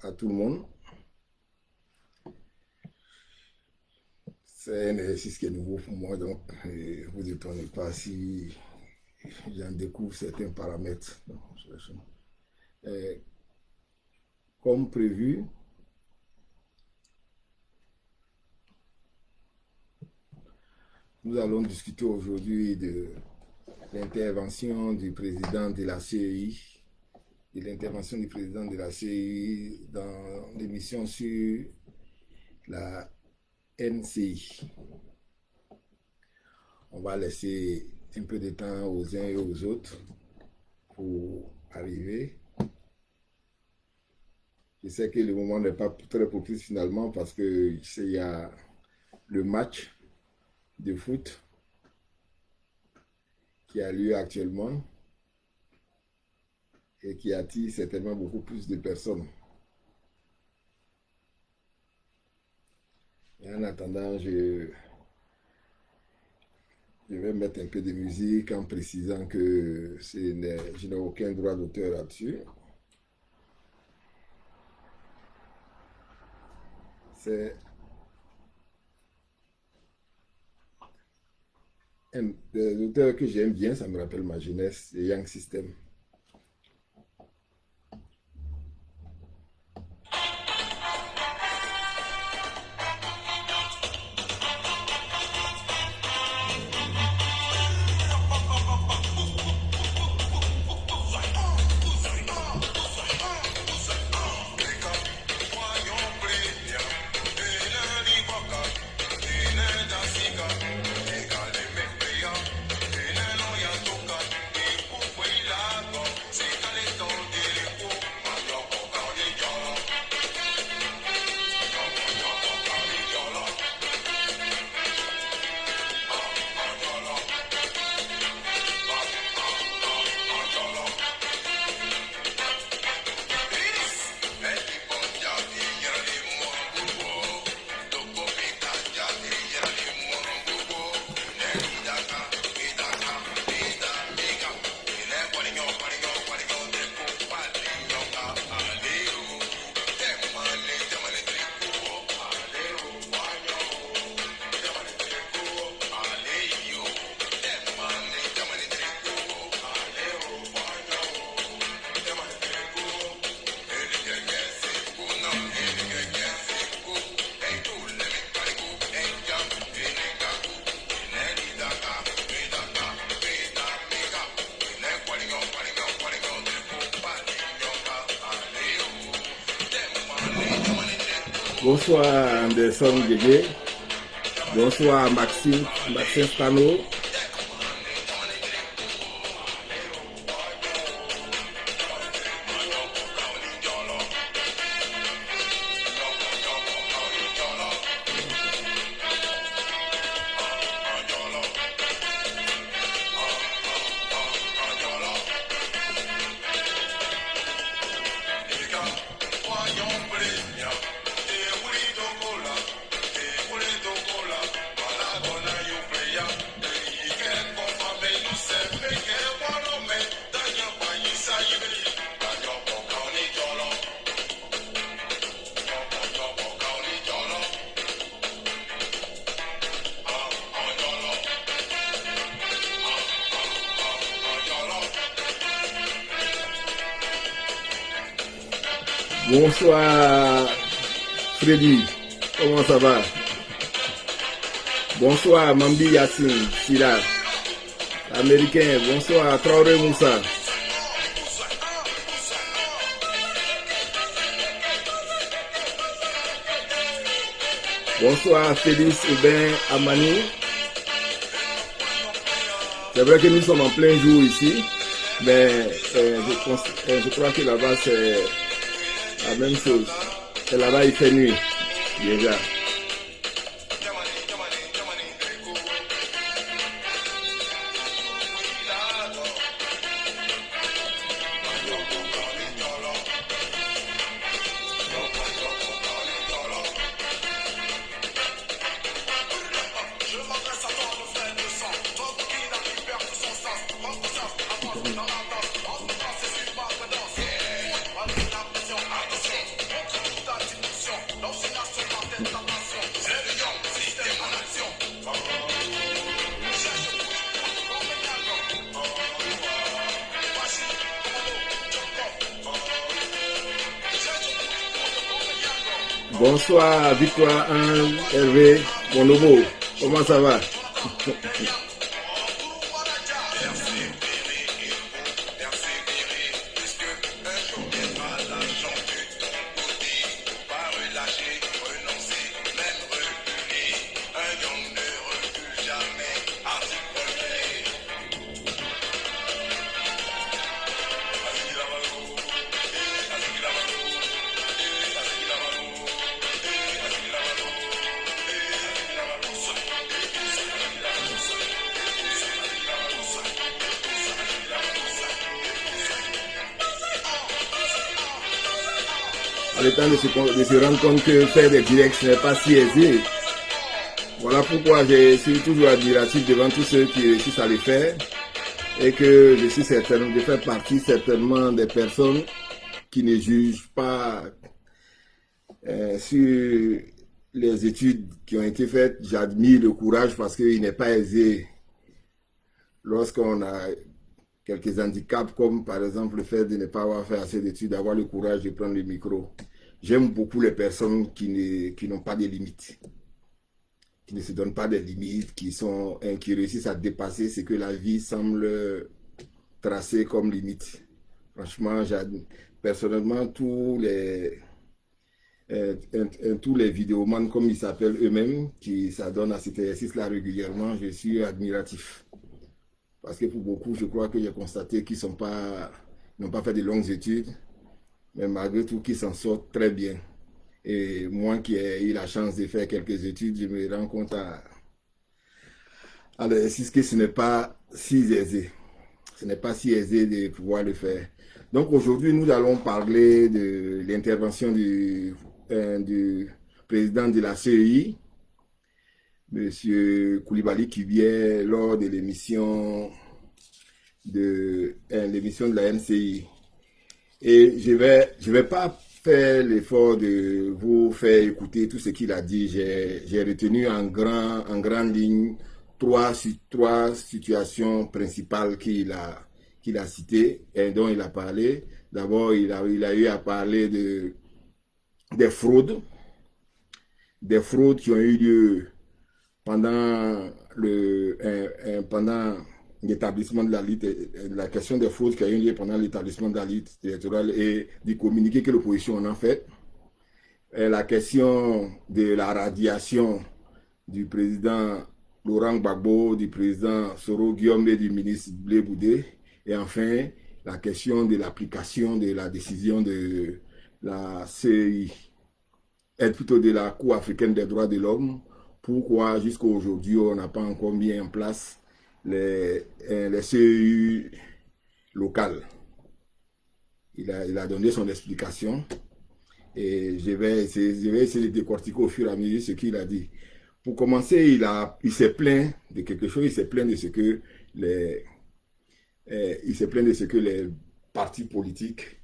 à tout le monde. C'est un exercice qui est nouveau pour moi, donc vous étonnez pas si j'en découvre certains paramètres. Comme prévu, nous allons discuter aujourd'hui de l'intervention du président de la CEI, dans l'émission sur la NCI. On va laisser un peu de temps aux uns et aux autres pour arriver. Je sais que le moment n'est pas très propice finalement parce que il y a le match de foot qui a lieu actuellement et qui attire certainement beaucoup plus de personnes. Et en attendant, je vais mettre un peu de musique en précisant que je n'ai aucun droit d'auteur là-dessus. C'est un des auteurs que j'aime bien, ça me rappelle ma jeunesse, c'est Young System. Bonsoir Anderson Guégué, bonsoir Maxime Stano. Bonsoir Freddy, comment ça va? Bonsoir Mambi Yassine, Sila, américain, bonsoir Traoré Moussa. Bonsoir Félix Aubin Amani. C'est vrai que nous sommes en plein jour ici, mais je crois que là-bas c'est la même chose. Et là-bas il fait nuit déjà. Bonsoir, Victoire 1, Hervé, mon nouveau. Comment ça va? Le temps de se rendre compte que faire des directs, ce n'est pas si aisé. Voilà pourquoi je suis toujours admiratif devant tous ceux qui réussissent à le faire et que je suis certain de faire partie certainement des personnes qui ne jugent pas sur les études qui ont été faites. J'admire le courage parce qu'il n'est pas aisé lorsqu'on a quelques handicaps comme par exemple le fait de ne pas avoir fait assez d'études, d'avoir le courage de prendre le micro. J'aime beaucoup les personnes qui n'ont pas de limites, qui ne se donnent pas des limites, qui réussissent à dépasser ce que la vie semble tracer comme limite. Franchement, personnellement, tous les vidéomans, comme ils s'appellent eux-mêmes, qui s'adonnent à cet exercice-là régulièrement, je suis admiratif. Parce que pour beaucoup, je crois que j'ai constaté qu'ils n'ont pas fait de longues études, mais malgré tout, qu'ils s'en sortent très bien. Et moi qui ai eu la chance de faire quelques études, je me rends compte à l'exercice que ce n'est pas si aisé. Ce n'est pas si aisé de pouvoir le faire. Donc aujourd'hui, nous allons parler de l'intervention du président de la CEI, M. Koulibaly Kibie, lors de l'émission de la NCI. Et je vais pas faire l'effort de vous faire écouter tout ce qu'il a dit. J'ai retenu en grande ligne trois situations principales qu'il a citées et dont il a parlé. D'abord, il a eu à parler des fraudes qui ont eu lieu pendant l'établissement de la lutte, la question des fraudes qui a eu lieu pendant l'établissement de la lutte électorale et du communiqué que l'opposition en a fait. Et la question de la radiation du président Laurent Gbagbo, du président Soro Guillaume et du ministre Blé Boudé. Et enfin, la question de l'application de la décision de la CEI, et plutôt de la Cour africaine des droits de l'homme. Pourquoi jusqu'à aujourd'hui on n'a pas encore mis en place les CEI locales. Il a donné son explication et je vais essayer de décortiquer au fur et à mesure ce qu'il a dit. Pour commencer, il s'est plaint de quelque chose, il s'est plaint de ce que les partis politiques,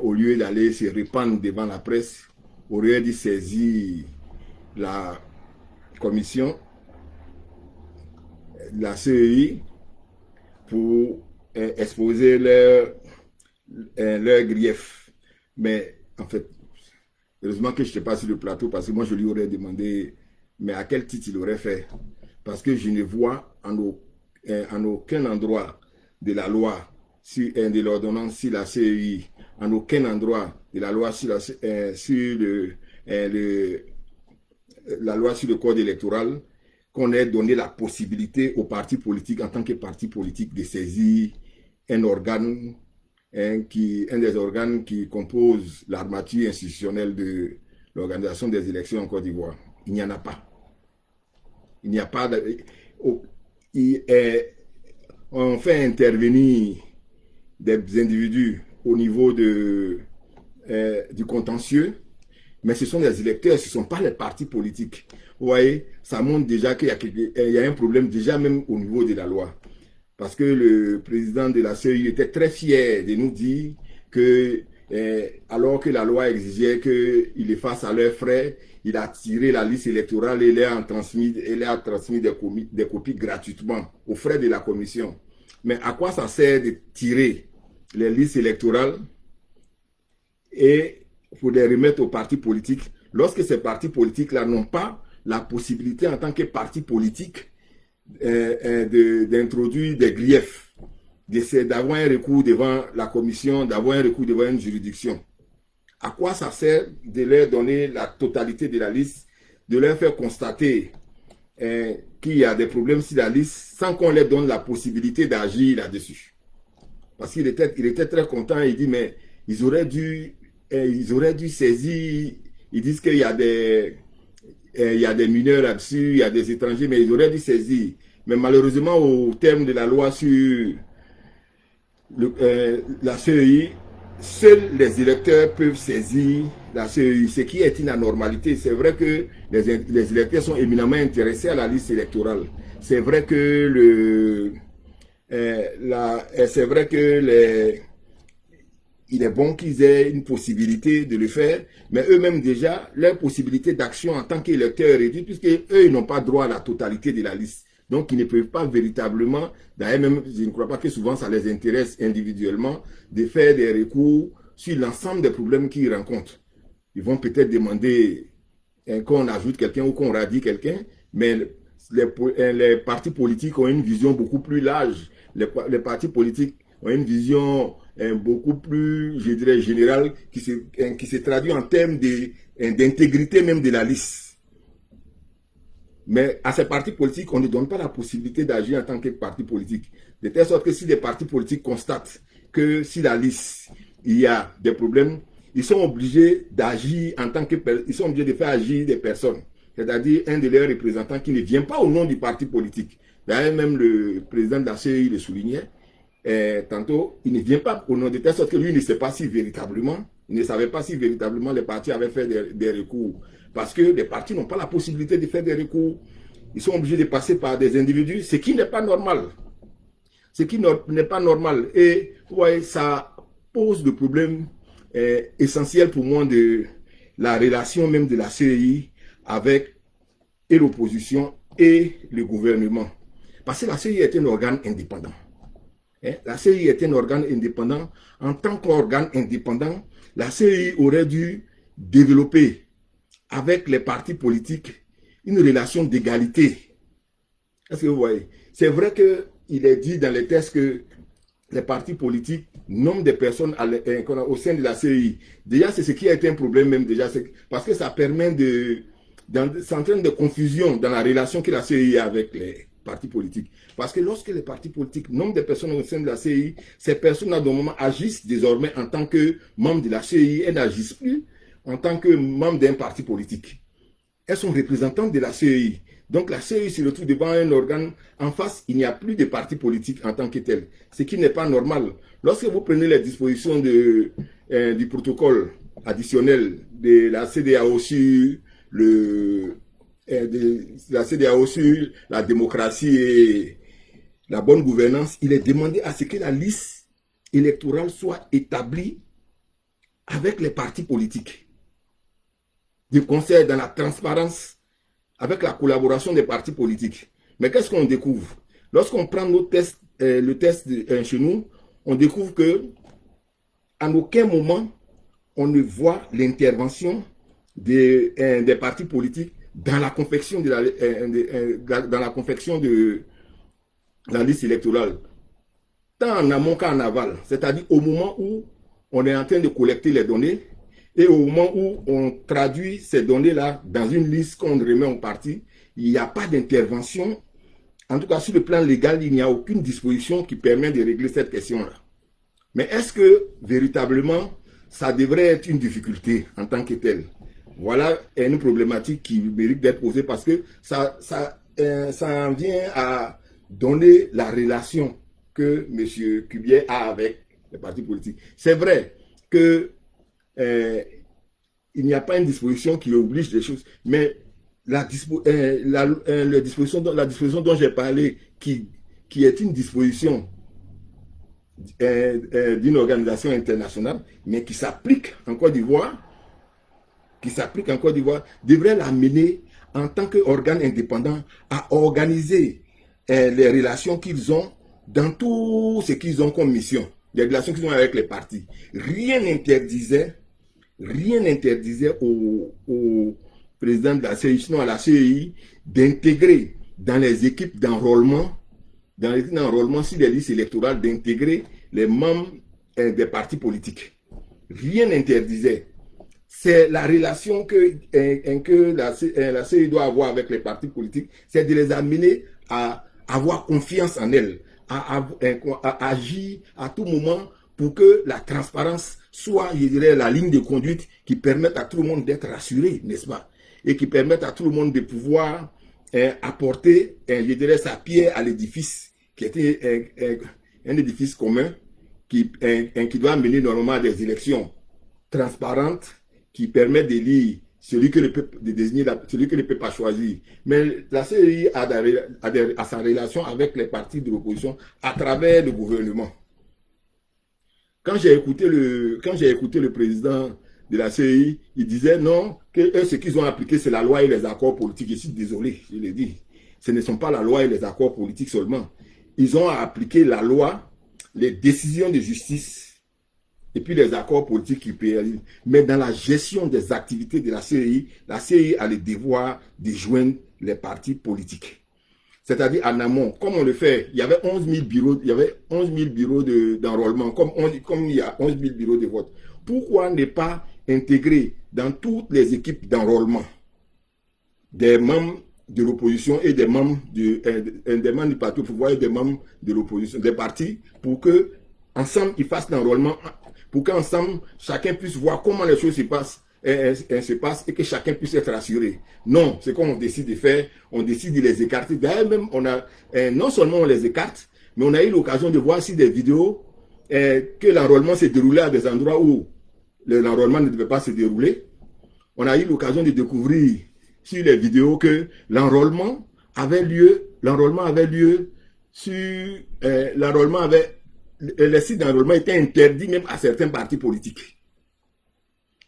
au lieu d'aller se répandre devant la presse, auraient dû saisir la commission, la CEI, pour exposer leurs griefs. Mais en fait, heureusement que je n'étais pas sur le plateau parce que moi je lui aurais demandé, mais à quel titre il aurait fait? Parce que je ne vois en aucun endroit de la loi, de l'ordonnance sur la CEI, en aucun endroit de la loi sur la loi sur le code électoral, qu'on ait donné la possibilité aux partis politiques, en tant que parti politique, de saisir un organe, un des organes qui composent l'armature institutionnelle de l'organisation des élections en Côte d'Ivoire. Il n'y en a pas. Il n'y a pas on fait intervenir des individus au niveau du contentieux, mais ce sont les électeurs, ce ne sont pas les partis politiques. Vous voyez, ça montre déjà qu'il y a un problème déjà même au niveau de la loi. Parce que le président de la CEI était très fier de nous dire que, alors que la loi exigeait qu'il les fasse à leurs frais, il a tiré la liste électorale et il a transmis des copies gratuitement aux frais de la commission. Mais à quoi ça sert de tirer les listes électorales et pour les remettre aux partis politiques lorsque ces partis politiques-là n'ont pas la possibilité en tant que parti politique d'introduire des griefs, d'avoir un recours devant la commission, d'avoir un recours devant une juridiction. À quoi ça sert de leur donner la totalité de la liste, de leur faire constater qu'il y a des problèmes sur la liste sans qu'on leur donne la possibilité d'agir là-dessus? Parce qu'il était très content, il dit, mais ils auraient dû saisir, ils disent qu'il y a des mineurs là-dessus, il y a des étrangers, mais ils auraient dû saisir. Mais malheureusement, au terme de la loi sur la CEI, seuls les électeurs peuvent saisir la CEI, ce qui est une anormalité. C'est vrai que les électeurs sont éminemment intéressés à la liste électorale. C'est vrai que il est bon qu'ils aient une possibilité de le faire, mais eux-mêmes déjà, leur possibilité d'action en tant qu'électeurs est réduite, puisque eux, ils n'ont pas droit à la totalité de la liste. Donc, ils ne peuvent pas véritablement, d'ailleurs même, je ne crois pas que souvent ça les intéresse individuellement, de faire des recours sur l'ensemble des problèmes qu'ils rencontrent. Ils vont peut-être demander qu'on ajoute quelqu'un ou qu'on radie quelqu'un, mais les partis politiques ont une vision beaucoup plus large. Les partis politiques ont une vision beaucoup plus, je dirais, générale, qui se traduit en termes d'intégrité même de la liste. Mais à ces partis politiques, on ne donne pas la possibilité d'agir en tant que parti politique. De telle sorte que si les partis politiques constatent que si la liste, il y a des problèmes, ils sont obligés d'agir en tant que... Ils sont obligés de faire agir des personnes. C'est-à-dire un de leurs représentants qui ne vient pas au nom du parti politique. D'ailleurs, même le président de la CEI le soulignait. Tantôt, il ne vient pas au nom de telle sorte que lui ne sait pas si véritablement, il ne savait pas si véritablement les partis avaient fait des recours. Parce que les partis n'ont pas la possibilité de faire des recours. Ils sont obligés de passer par des individus, ce qui n'est pas normal. Ce qui n'est pas normal. Et ouais, ça pose le problème essentiel pour moi de la relation même de la CEI avec l'opposition et le gouvernement. Parce que la CEI est un organe indépendant. La CEI est un organe indépendant. En tant qu'organe indépendant, la CEI aurait dû développer avec les partis politiques une relation d'égalité. Est-ce que vous voyez? C'est vrai qu'il est dit dans les textes que les partis politiques nomment des personnes au sein de la CEI. Déjà, c'est ce qui a été un problème même déjà, parce que ça permet ça entraîne de confusion dans la relation que la CEI a avec les partis politiques. Parce que lorsque les partis politiques nomment des personnes au sein de la CEI, ces personnes à un moment agissent désormais en tant que membres de la CEI, elles n'agissent plus en tant que membres d'un parti politique. Elles sont représentantes de la CEI. Donc la CEI se retrouve devant un organe. En face, il n'y a plus de parti politique en tant que tel. Ce qui n'est pas normal. Lorsque vous prenez les dispositions du protocole additionnel de la CEDEAO sur la démocratie et la bonne gouvernance, il est demandé à ce que la liste électorale soit établie avec les partis politiques, du concert dans la transparence, avec la collaboration des partis politiques. Mais qu'est-ce qu'on découvre? Lorsqu'on prend le test chez nous, on découvre que en aucun moment on ne voit l'intervention des partis politiques dans la confection de la liste électorale, tant en amont qu'en aval, c'est-à-dire au moment où on est en train de collecter les données et au moment où on traduit ces données-là dans une liste qu'on remet au parti, il n'y a pas d'intervention. En tout cas, sur le plan légal, il n'y a aucune disposition qui permet de régler cette question-là. Mais est-ce que, véritablement, ça devrait être une difficulté en tant que telle? Voilà une problématique qui mérite d'être posée parce que ça en vient à donner la relation que M. Cubier a avec les partis politiques. C'est vrai que il n'y a pas une disposition qui oblige les choses, mais la disposition dont j'ai parlé, qui est une disposition d'une organisation internationale, mais qui s'applique en Côte d'Ivoire, devrait l'amener en tant qu'organe indépendant à organiser les relations qu'ils ont dans tout ce qu'ils ont comme mission, les relations qu'ils ont avec les partis. Rien n'interdisait rien n'interdisait au président de la CEI, sinon à la CEI, d'intégrer dans les équipes d'enrôlement, si les listes électorales, d'intégrer les membres des partis politiques. Rien n'interdisait. C'est la relation que la CEI doit avoir avec les partis politiques, c'est de les amener à avoir confiance en elle, à agir à tout moment pour que la transparence soit, je dirais, la ligne de conduite qui permette à tout le monde d'être rassuré, n'est-ce pas? Et qui permette à tout le monde de pouvoir apporter, je dirais, sa pierre à l'édifice, qui était un édifice commun, qui doit mener normalement à des élections transparentes, qui permettent d'élire celui que le peuple, de désigner celui que le peuple a choisi. Mais la CEI a sa relation avec les partis de l'opposition à travers le gouvernement. Quand j'ai écouté le président de la CEI, il disait non, que ce qu'ils ont appliqué, c'est la loi et les accords politiques. Je suis désolé, je l'ai dit. Ce ne sont pas la loi et les accords politiques seulement. Ils ont appliqué la loi, les décisions de justice, et puis les accords politiques qui pérennisent. Mais dans la gestion des activités de la CEI a le devoir de joindre les partis politiques. C'est-à-dire en amont, comme on le fait, il y avait 11 000 bureaux, d'enrôlement, comme il y a 11 000 bureaux de vote. Pourquoi ne pas intégrer dans toutes les équipes d'enrôlement des membres de l'opposition et des membres du parti au pouvoir et des membres de l'opposition, des partis, pour que ensemble ils fassent l'enrôlement, pour qu'ensemble chacun puisse voir comment les choses se passent et que chacun puisse être rassuré. Non, c'est comme on décide de faire, on décide de les écarter. D'ailleurs, même non seulement on les écarte, mais on a eu l'occasion de voir sur des vidéos que l'enrôlement s'est déroulé à des endroits où l'enrôlement ne devait pas se dérouler. On a eu l'occasion de découvrir sur les vidéos que l'enrôlement avait lieu sur les sites d'enrôlement étaient interdits même à certains partis politiques.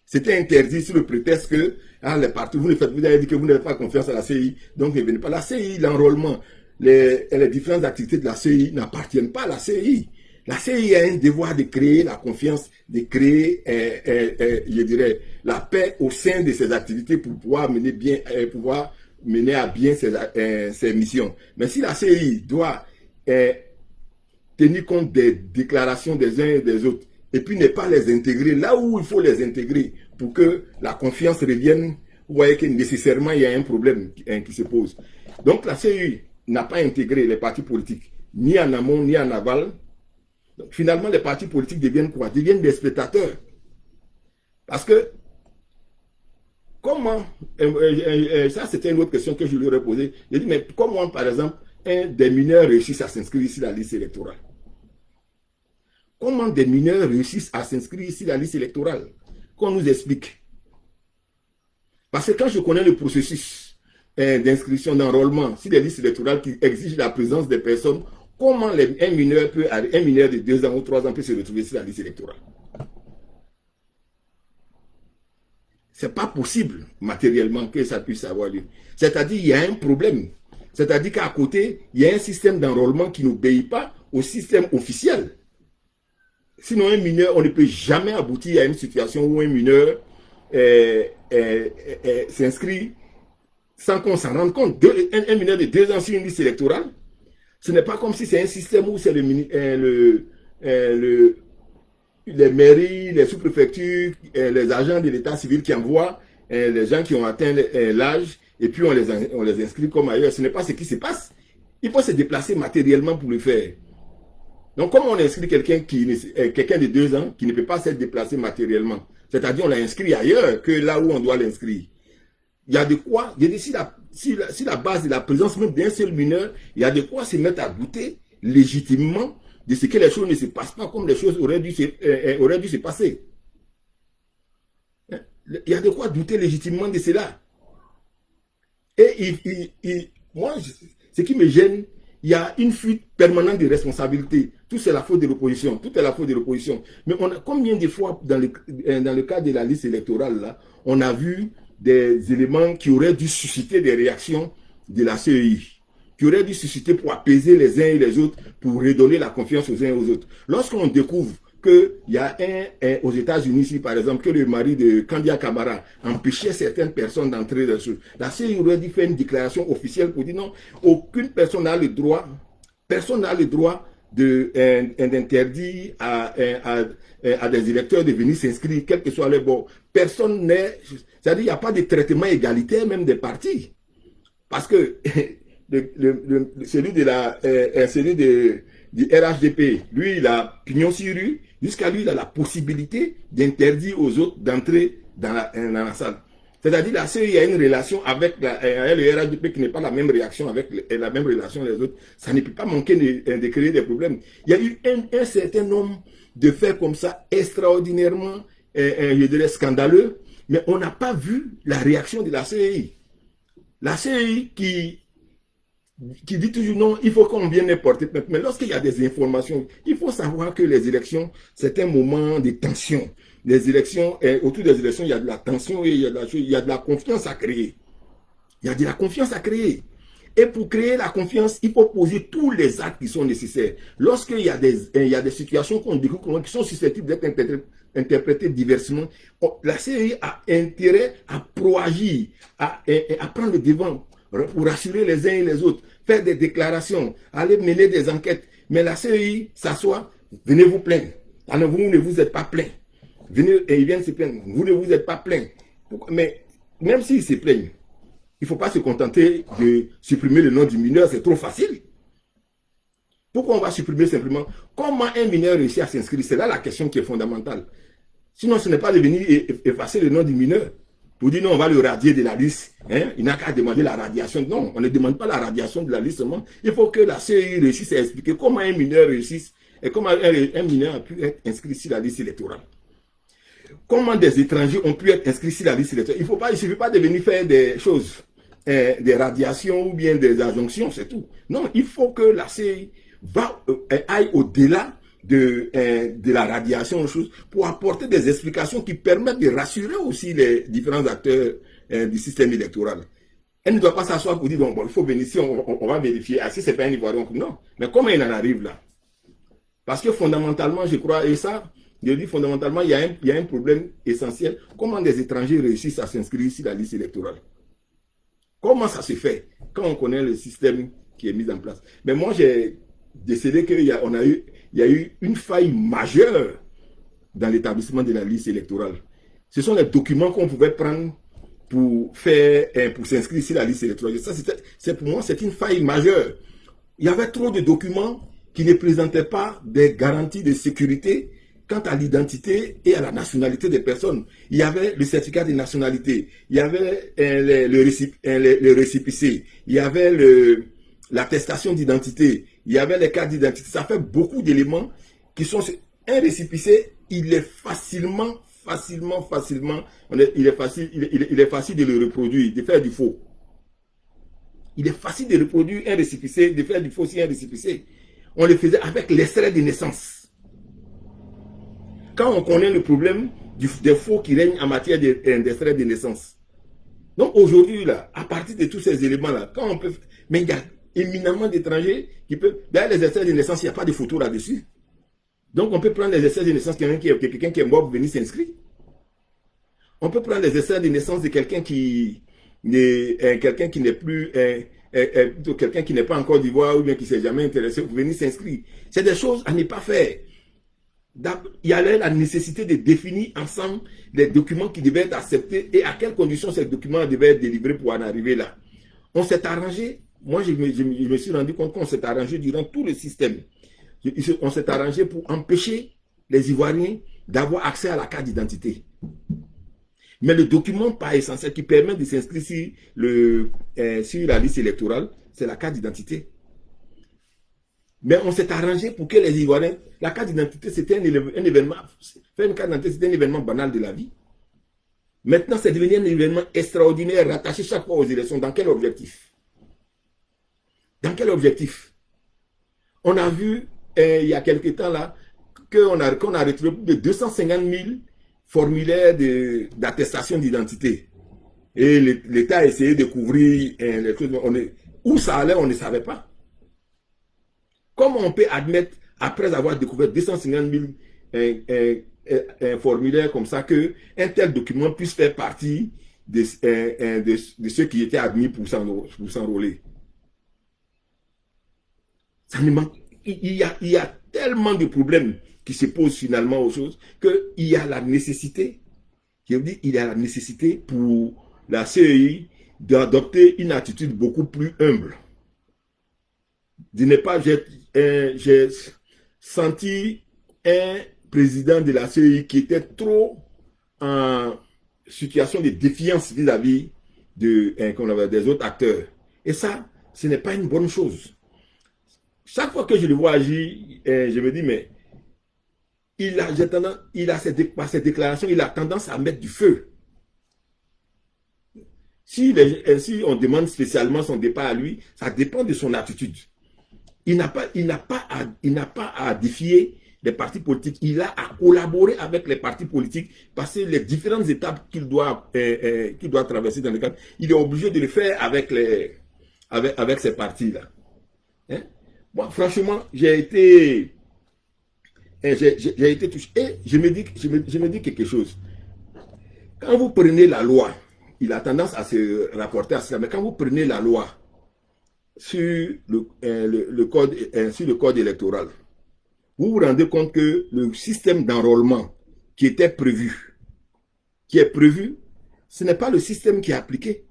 C'était interdit sous le prétexte que les partis, vous avez dit que vous n'avez pas confiance à la CEI, donc ne venez pas. La CEI, l'enrôlement, les différentes activités de la CEI n'appartiennent pas à la CEI. La CEI a un devoir de créer la confiance, de créer, je dirais, la paix au sein de ses activités pour pouvoir mener à bien ses missions. Mais si la CEI doit tenir compte des déclarations des uns et des autres, et puis ne pas les intégrer là où il faut les intégrer pour que la confiance revienne, vous voyez que nécessairement il y a un problème qui se pose. Donc la CEI n'a pas intégré les partis politiques, ni en amont, ni en aval. Donc, finalement, les partis politiques deviennent quoi? Deviennent des spectateurs. Parce que, comment, ça c'était une autre question que je lui aurais posée. J'ai dit, mais comment, par exemple, des mineurs réussissent à s'inscrire ici dans la liste électorale? Comment des mineurs réussissent à s'inscrire ici dans la liste électorale? Qu'on nous explique. Parce que quand je connais le processus d'inscription, d'enrôlement, si les listes électorales qui exigent la présence des personnes, comment un mineur de 2 ans ou 3 ans peut se retrouver sur la liste électorale? Ce n'est pas possible matériellement que ça puisse avoir lieu. C'est-à-dire qu'il y a un problème. C'est-à-dire qu'à côté, il y a un système d'enrôlement qui n'obéit pas au système officiel. Sinon, un mineur, on ne peut jamais aboutir à une situation où un mineur s'inscrit sans qu'on s'en rende compte. Un mineur de 2 ans sur une liste électorale, ce n'est pas comme si c'est un système où c'est les mairies, les sous-préfectures, les agents de l'état civil qui envoient les gens qui ont atteint l'âge et puis on les inscrit comme ailleurs. Ce n'est pas ce qui se passe. Il faut se déplacer matériellement pour le faire. Donc, comment on inscrit quelqu'un de 2 ans qui ne peut pas se déplacer matériellement? C'est-à-dire on l'a inscrit ailleurs que là où on doit l'inscrire. Il y a de quoi, si la base de la présence même d'un seul mineur, il y a de quoi se mettre à douter légitimement de ce que les choses ne se passent pas comme les choses auraient dû se passer. Il y a de quoi douter légitimement de cela. Et moi, ce qui me gêne, il y a une fuite permanente de responsabilité. Tout c'est la faute de l'opposition. Tout est la faute de l'opposition. Mais combien de fois, dans le cas de la liste électorale, là, on a vu des éléments qui auraient dû susciter des réactions de la CEI, qui auraient dû susciter pour apaiser les uns et les autres, pour redonner la confiance aux uns et aux autres. Lorsqu'on découvre qu'il y a aux États-Unis, ici, par exemple, que le mari de Kandia Kamara empêchait certaines personnes d'entrer dans ce. La CEI aurait dû faire une déclaration officielle pour dire non, aucune personne n'a le droit, d'interdire à des électeurs de venir s'inscrire, quel que soit le bord. Personne n'est. C'est-à-dire qu'il n'y a pas de traitement égalitaire même des partis. Parce que celui du RHDP, lui, il a pignon sur rue, jusqu'à lui, il a la possibilité d'interdire aux autres d'entrer dans la salle. C'est-à-dire, là, s'il y a une relation avec le RHDP qui n'est pas la même réaction avec la même relation des autres, ça ne peut pas manquer de créer des problèmes. Il y a eu un certain nombre de faits comme ça, extraordinairement, je dirais, scandaleux, mais on n'a pas vu la réaction de la CEI. La CEI qui dit toujours non, il faut qu'on vienne porter plainte. Mais lorsqu'il y a des informations, il faut savoir que les élections, c'est un moment de tension. Les élections, autour des élections, il y a de la tension et il y a de la confiance à créer. Il y a de la confiance à créer. Et pour créer la confiance, il faut poser tous les actes qui sont nécessaires. Lorsqu'il y a des situations qu'on découvre qui sont susceptibles d'être interprétées diversement, la CEI a intérêt à proagir, à prendre le devant pour rassurer les uns et les autres, faire des déclarations, aller mener des enquêtes. Mais la CEI s'assoit, venez vous plaindre. Alors vous ne vous êtes pas plaint. Venez et ils viennent se plaindre. Vous ne vous êtes pas plaint. Mais même s'ils se plaignent, il ne faut pas se contenter de supprimer le nom du mineur, c'est trop facile. Pourquoi on va supprimer simplement? Comment un mineur réussit à s'inscrire? C'est là la question qui est fondamentale. Sinon, ce n'est pas de venir effacer le nom du mineur. Pour dire non, on va le radier de la liste. Hein? Il n'a qu'à demander la radiation. Non, on ne demande pas la radiation de la liste seulement. Il faut que la CEI réussisse à expliquer comment un mineur réussisse et comment un mineur a pu être inscrit sur la liste électorale. Comment des étrangers ont pu être inscrits sur la liste électorale. Il ne suffit pas de venir faire des choses, des radiations ou bien des injonctions, c'est tout. Non, il faut que la CEI aille au-delà de la radiation, pour apporter des explications qui permettent de rassurer aussi les différents acteurs du système électoral. Elle ne doit pas s'asseoir pour dire, bon, il faut venir ici, on va vérifier. Ah, si ce n'est pas un Ivoirien, non. Mais comment il en arrive là? Parce que fondamentalement, je crois, et ça, je dis fondamentalement, il y a un problème essentiel. Comment des étrangers réussissent à s'inscrire sur la liste électorale? Comment ça se fait quand on connaît le système qui est mis en place? Mais moi, j'ai décidé qu'il y a eu une faille majeure dans l'établissement de la liste électorale. Ce sont les documents qu'on pouvait prendre pour s'inscrire sur la liste électorale. Ça, pour moi, c'est une faille majeure. Il y avait trop de documents qui ne présentaient pas des garanties de sécurité quant à l'identité et à la nationalité des personnes. Il y avait le certificat de nationalité, il y avait le récépissé, il y avait l'attestation d'identité, il y avait les cartes d'identité. Ça fait beaucoup d'éléments qui sont... Un récépissé, il est facilement, il est facile de le reproduire, de faire du faux. Il est facile de reproduire un récépissé, de faire du faux sur un récépissé. On le faisait avec l'extrait de naissance. Quand on connaît le problème des faux qui règnent en matière d'extrait de naissance. Donc aujourd'hui, là, à partir de tous ces éléments-là, quand on peut... Mais il y a éminemment d'étrangers qui peuvent... Derrière les extraits de naissance, il n'y a pas de photos là-dessus. Donc on peut prendre les extraits de naissance de quelqu'un qui est mort pour venir s'inscrire. On peut prendre les extraits de naissance de quelqu'un qui n'est plus... quelqu'un qui n'est pas encore d'Ivoire ou bien qui ne s'est jamais intéressé pour venir s'inscrire. C'est des choses à ne pas faire. Il y avait la nécessité de définir ensemble les documents qui devaient être acceptés et à quelles conditions ces documents devaient être délivrés pour en arriver là. On s'est arrangé, moi je me suis rendu compte qu'on s'est arrangé durant tout le système. On s'est arrangé pour empêcher les Ivoiriens d'avoir accès à la carte d'identité. Mais le document pas essentiel qui permet de s'inscrire sur la liste électorale, c'est la carte d'identité. Mais on s'est arrangé pour que les Ivoiriens... La carte d'identité, c'était un événement... Faire une carte d'identité, c'était un événement banal de la vie. Maintenant, c'est devenu un événement extraordinaire, rattaché chaque fois aux élections. Dans quel objectif? Dans quel objectif? On a vu, il y a quelque temps là, qu'on a retrouvé plus de 250 000 formulaires d'attestation d'identité. Et l'État a essayé de couvrir les choses. Où ça allait, on ne savait pas. Comment on peut admettre, après avoir découvert 250 000 un formulaire comme ça que un tel document puisse faire partie de ceux qui étaient admis pour s'enrôler. Il y a tellement de problèmes qui se posent finalement aux choses qu'il y a la nécessité, je vous dis, il y a la nécessité pour la CEI d'adopter une attitude beaucoup plus humble. De ne pas, j'ai senti un président de la CEI qui était trop en situation de défiance vis-à-vis des autres acteurs. Et ça, ce n'est pas une bonne chose. Chaque fois que je le vois agir, je me dis, mais par ses déclarations, il a tendance à mettre du feu. Si on demande spécialement son départ à lui, ça dépend de son attitude. Il n'a pas à défier les partis politiques. Il a à collaborer avec les partis politiques parce que les différentes étapes qu'il doit traverser dans le cadre, il est obligé de le faire avec ces partis-là. Hein? Moi, franchement, j'ai été touché. Et je me dis quelque chose. Quand vous prenez la loi, il a tendance à se rapporter à cela, mais quand vous prenez la loi sur le code électoral, vous vous rendez compte que le système d'enrôlement qui est prévu, ce n'est pas le système qui est appliqué.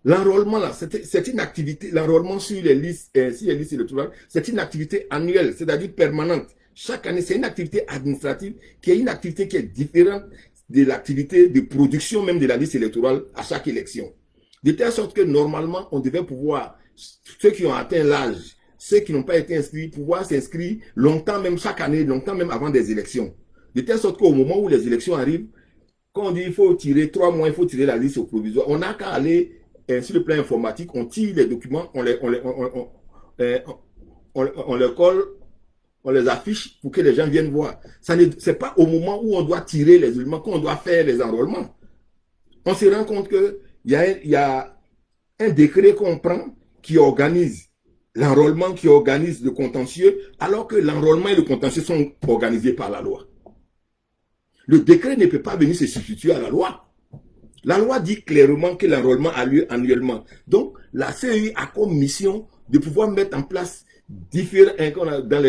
L'enrôlement, là, c'est une activité, l'enrôlement sur les listes électorales, c'est une activité annuelle, c'est-à-dire permanente. Chaque année, c'est une activité administrative qui est une activité qui est différente de l'activité de production même de la liste électorale à chaque élection. De telle sorte que normalement, on devait pouvoir, ceux qui ont atteint l'âge, ceux qui n'ont pas été inscrits, pouvoir s'inscrire longtemps même chaque année, longtemps même avant des élections. De telle sorte qu'au moment où les élections arrivent, quand on dit il faut tirer 3 mois, il faut tirer la liste au provisoire, on n'a qu'à aller sur le plan informatique, on tire les documents, on les colle, on les affiche pour que les gens viennent voir. Ce n'est pas au moment où on doit tirer les éléments qu'on doit faire les enrôlements. On se rend compte qu'il y a un décret qu'on prend qui organise l'enrôlement, qui organise le contentieux, alors que l'enrôlement et le contentieux sont organisés par la loi. Le décret ne peut pas venir se substituer à la loi. La loi dit clairement que l'enrôlement a lieu annuellement. Donc, la CEI a comme mission de pouvoir mettre en place dans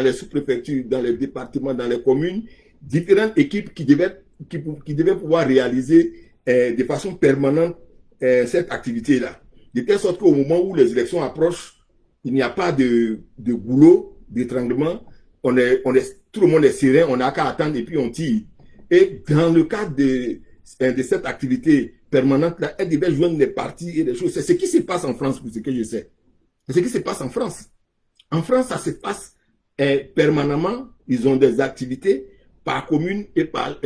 les sous-préfectures, dans les départements, dans les communes, différentes équipes qui devaient pouvoir réaliser de façon permanente cette activité-là. De telle sorte qu'au moment où les élections approchent, il n'y a pas de goulot, d'étranglement. Tout le monde est serein, on n'a qu'à attendre et puis on tire. Et dans le cadre de cette activité permanente-là, elle devait joindre les partis et les choses. C'est ce qui se passe en France, pour ce que je sais. C'est ce qui se passe en France. En France, ça se passe permanemment. Ils ont des activités par commune, et par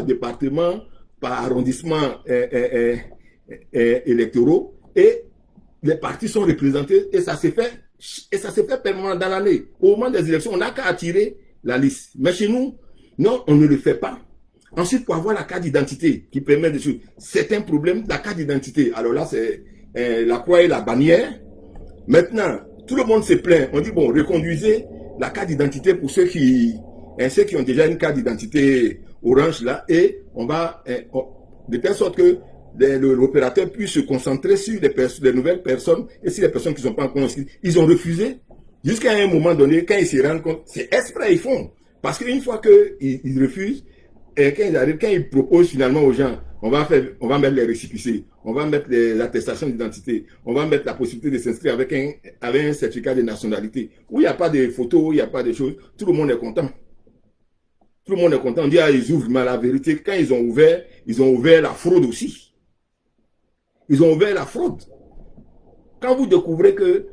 département, par arrondissement électoraux. Et les partis sont représentés et ça se fait permanemment dans l'année. Au moment des élections, on n'a qu'à attirer la liste. Mais chez nous, non, on ne le fait pas. Ensuite, pour avoir la carte d'identité qui permet de choses, c'est un problème, la carte d'identité. Alors là, c'est la croix et la bannière. Maintenant, tout le monde se plaint. On dit, bon, reconduisez la carte d'identité pour ceux qui ont déjà une carte d'identité orange là, et on va, de telle sorte que l'opérateur puisse se concentrer sur les nouvelles personnes et sur les personnes qui ne sont pas encore inscrites. Ils ont refusé. Jusqu'à un moment donné, quand ils se rendent compte, c'est exprès, ils font. Parce qu'une fois qu'ils refusent, et quand ils proposent finalement aux gens, on va mettre les récépissés, on va mettre les attestations d'identité, on va mettre la possibilité de s'inscrire avec un certificat de nationalité, où il n'y a pas de photos, où il n'y a pas de choses, tout le monde est content. Tout le monde est content. On dit, ils ouvrent, mais la vérité, quand ils ont ouvert la fraude aussi. Ils ont ouvert la fraude. Quand vous découvrez que,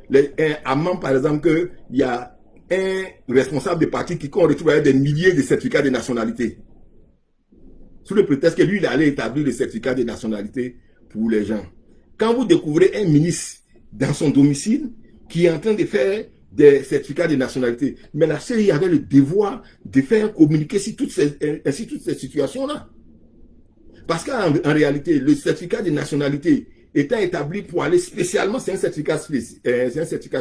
à Mans, par exemple, qu'il y a un responsable de parti qu'on retrouve avec des milliers de certificats de nationalité, sous le prétexte que lui, il allait établir le certificat de nationalité pour les gens. Quand vous découvrez un ministre dans son domicile qui est en train de faire des certificats de nationalité, mais la CEI avait le devoir de faire communiquer sur toutes ces situations-là. Parce qu'en réalité, le certificat de nationalité étant établi pour aller spécialement, c'est un certificat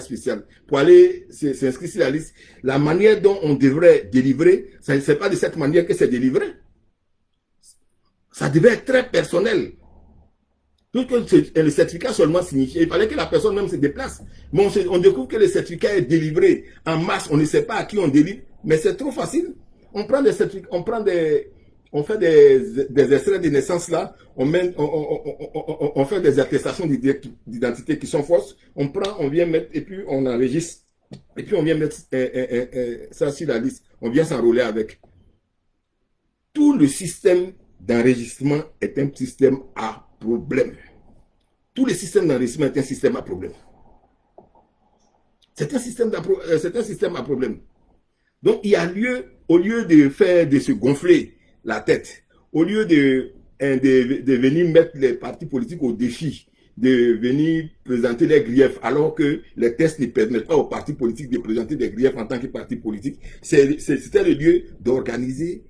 spécial, pour aller s'inscrire sur la liste. La manière dont on devrait délivrer, ce n'est pas de cette manière que c'est délivré. Ça devait être très personnel. Donc, le certificat seulement signifiait, il fallait que la personne même se déplace. Mais on découvre que le certificat est délivré en masse, on ne sait pas à qui on délivre, mais c'est trop facile. On prend des certificats, on fait des extraits de naissance là, on fait des attestations d'identité qui sont fausses, on prend, on vient mettre, et puis on enregistre, et puis on vient mettre ça sur la liste, on vient s'enrôler avec. Tout le système d'enregistrement est un système à problème. Tout le système d'enregistrement est un système à problème. C'est un système à problème. Donc, il y a lieu, au lieu de se gonfler la tête, au lieu de venir mettre les partis politiques au défi, de venir présenter les griefs, alors que les tests ne permettent pas aux partis politiques de présenter des griefs en tant que partis politiques, c'était le lieu d'organiser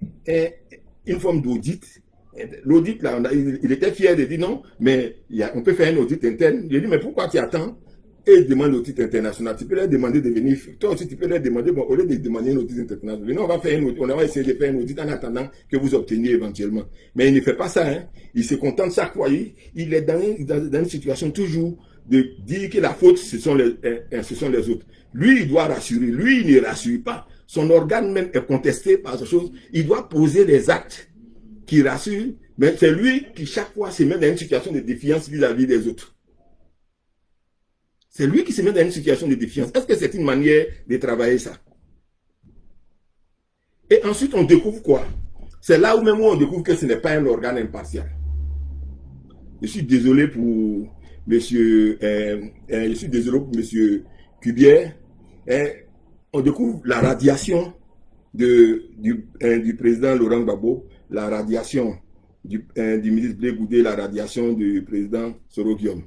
une forme d'audit. L'audit, là, il était fier de dire non, mais on peut faire un audit interne. J'ai dit, mais pourquoi tu attends et demande l'audit international? Tu peux leur demander de venir. Toi aussi, tu peux leur demander, bon, au lieu de demander un audit international, venez, on va essayer de faire un audit en attendant que vous obteniez éventuellement. Mais il ne fait pas ça, hein. Il se contente chaque fois. Il est dans une situation toujours de dire que la faute, ce sont les autres. Lui, il doit rassurer. Lui, il ne rassure pas. Son organe même est contesté par cette chose. Il doit poser des actes qui rassure, mais c'est lui qui chaque fois se met dans une situation de défiance vis-à-vis des autres. C'est lui qui se met dans une situation de défiance. Est-ce que c'est une manière de travailler ça? Et ensuite, on découvre quoi? C'est là où même on découvre que ce n'est pas un organe impartial. Je suis désolé pour monsieur Cubière. On découvre la radiation du président Laurent Gbagbo, la radiation du ministre Blé Goudé, la radiation du président Soro-Guillaume.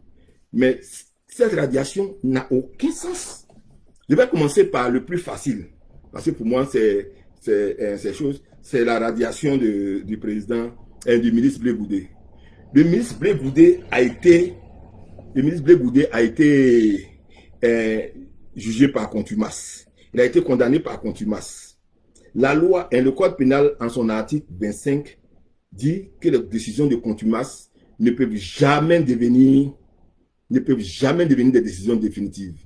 Mais cette radiation n'a aucun sens. Je vais commencer par le plus facile, parce que pour moi, c'est la radiation du président et du ministre Blé Goudé. Le ministre Blé Goudé a été jugé par contumace. Il a été condamné par contumace. La loi et le code pénal, en son article 25, dit que les décisions de contumace ne peuvent jamais devenir des décisions définitives.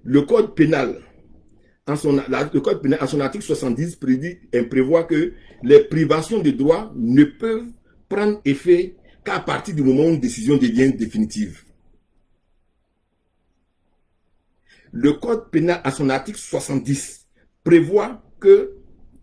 Le code pénal, en son article 70, prévoit que les privations de droits ne peuvent prendre effet qu'à partir du moment où une décision devient définitive. Le code pénal, à son article 70, prévoit que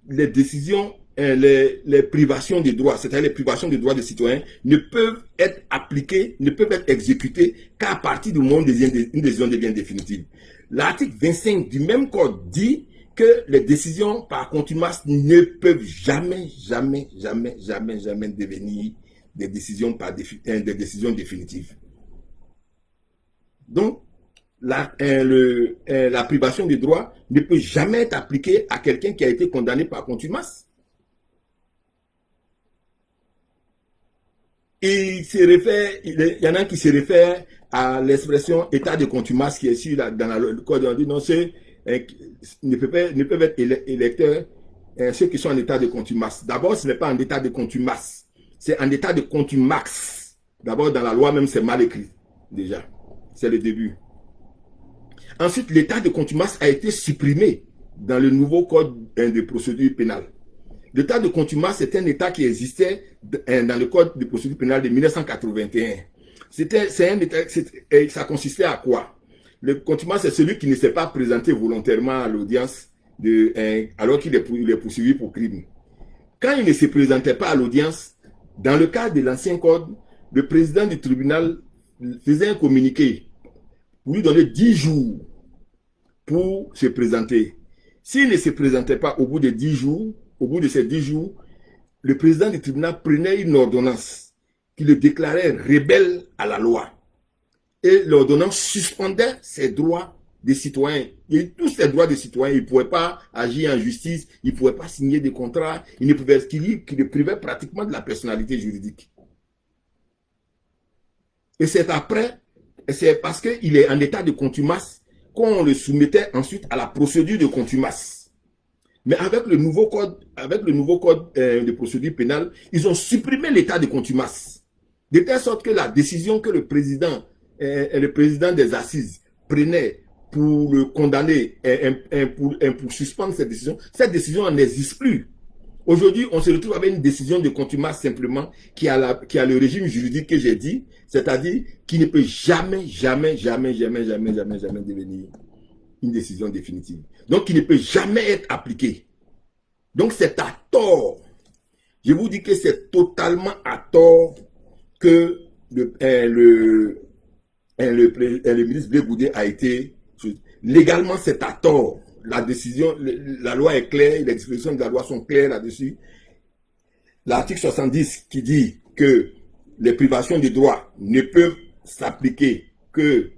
les décisions, les privations de droits, c'est-à-dire les privations de droits des citoyens, ne peuvent être appliquées, ne peuvent être exécutées qu'à partir du moment où une décision devient définitive. L'article 25 du même code dit que les décisions par contumace ne peuvent jamais devenir des décisions définitives. Donc, la privation de droit ne peut jamais être appliquée à quelqu'un qui a été condamné par contumace. Il y en a qui se réfèrent à l'expression état de contumace qui est ici dans le code. On dit non, ne peuvent être électeurs ceux qui sont en état de contumace. D'abord, ce n'est pas en état de contumace, c'est en état de contumax. D'abord, dans la loi même, c'est mal écrit déjà. C'est le début. Ensuite, l'état de contumace a été supprimé dans le nouveau code de procédure pénale. L'état de contumace, c'est un état qui existait dans le code de procédure pénale de 1981. Ça consistait à quoi? Le contumace, c'est celui qui ne s'est pas présenté volontairement à l'audience alors qu'il est poursuivi pour crime. Quand il ne se présentait pas à l'audience, dans le cadre de l'ancien code, le président du tribunal faisait un communiqué pour lui donner 10 jours pour se présenter. S'il ne se présentait pas au bout de 10 jours, au bout de ces 10 jours, le président du tribunal prenait une ordonnance qui le déclarait rebelle à la loi. Et l'ordonnance suspendait ses droits des citoyens. Et tous ces droits des citoyens, il ne pouvait pas agir en justice, il ne pouvait pas signer des contrats, il ne pouvait, qui le privait pratiquement de la personnalité juridique. Et c'est après, c'est parce qu'il est en état de contumace qu'on le soumettait ensuite à la procédure de contumace. Mais avec le nouveau code de procédure pénale, ils ont supprimé l'état de contumace. De telle sorte que la décision que le président des assises prenait pour le condamner, pour suspendre cette décision n'existe plus. Aujourd'hui, on se retrouve avec une décision de contumace simplement qui a le régime juridique que j'ai dit, c'est-à-dire qui ne peut jamais devenir une décision définitive. Donc, qui ne peut jamais être appliquée. Donc, c'est à tort. Je vous dis que c'est totalement à tort que le ministre Blé Goudé a été... Légalement, c'est à tort. La décision, la loi est claire, les dispositions de la loi sont claires là-dessus. L'article 70 qui dit que les privations de droits ne peuvent s'appliquer que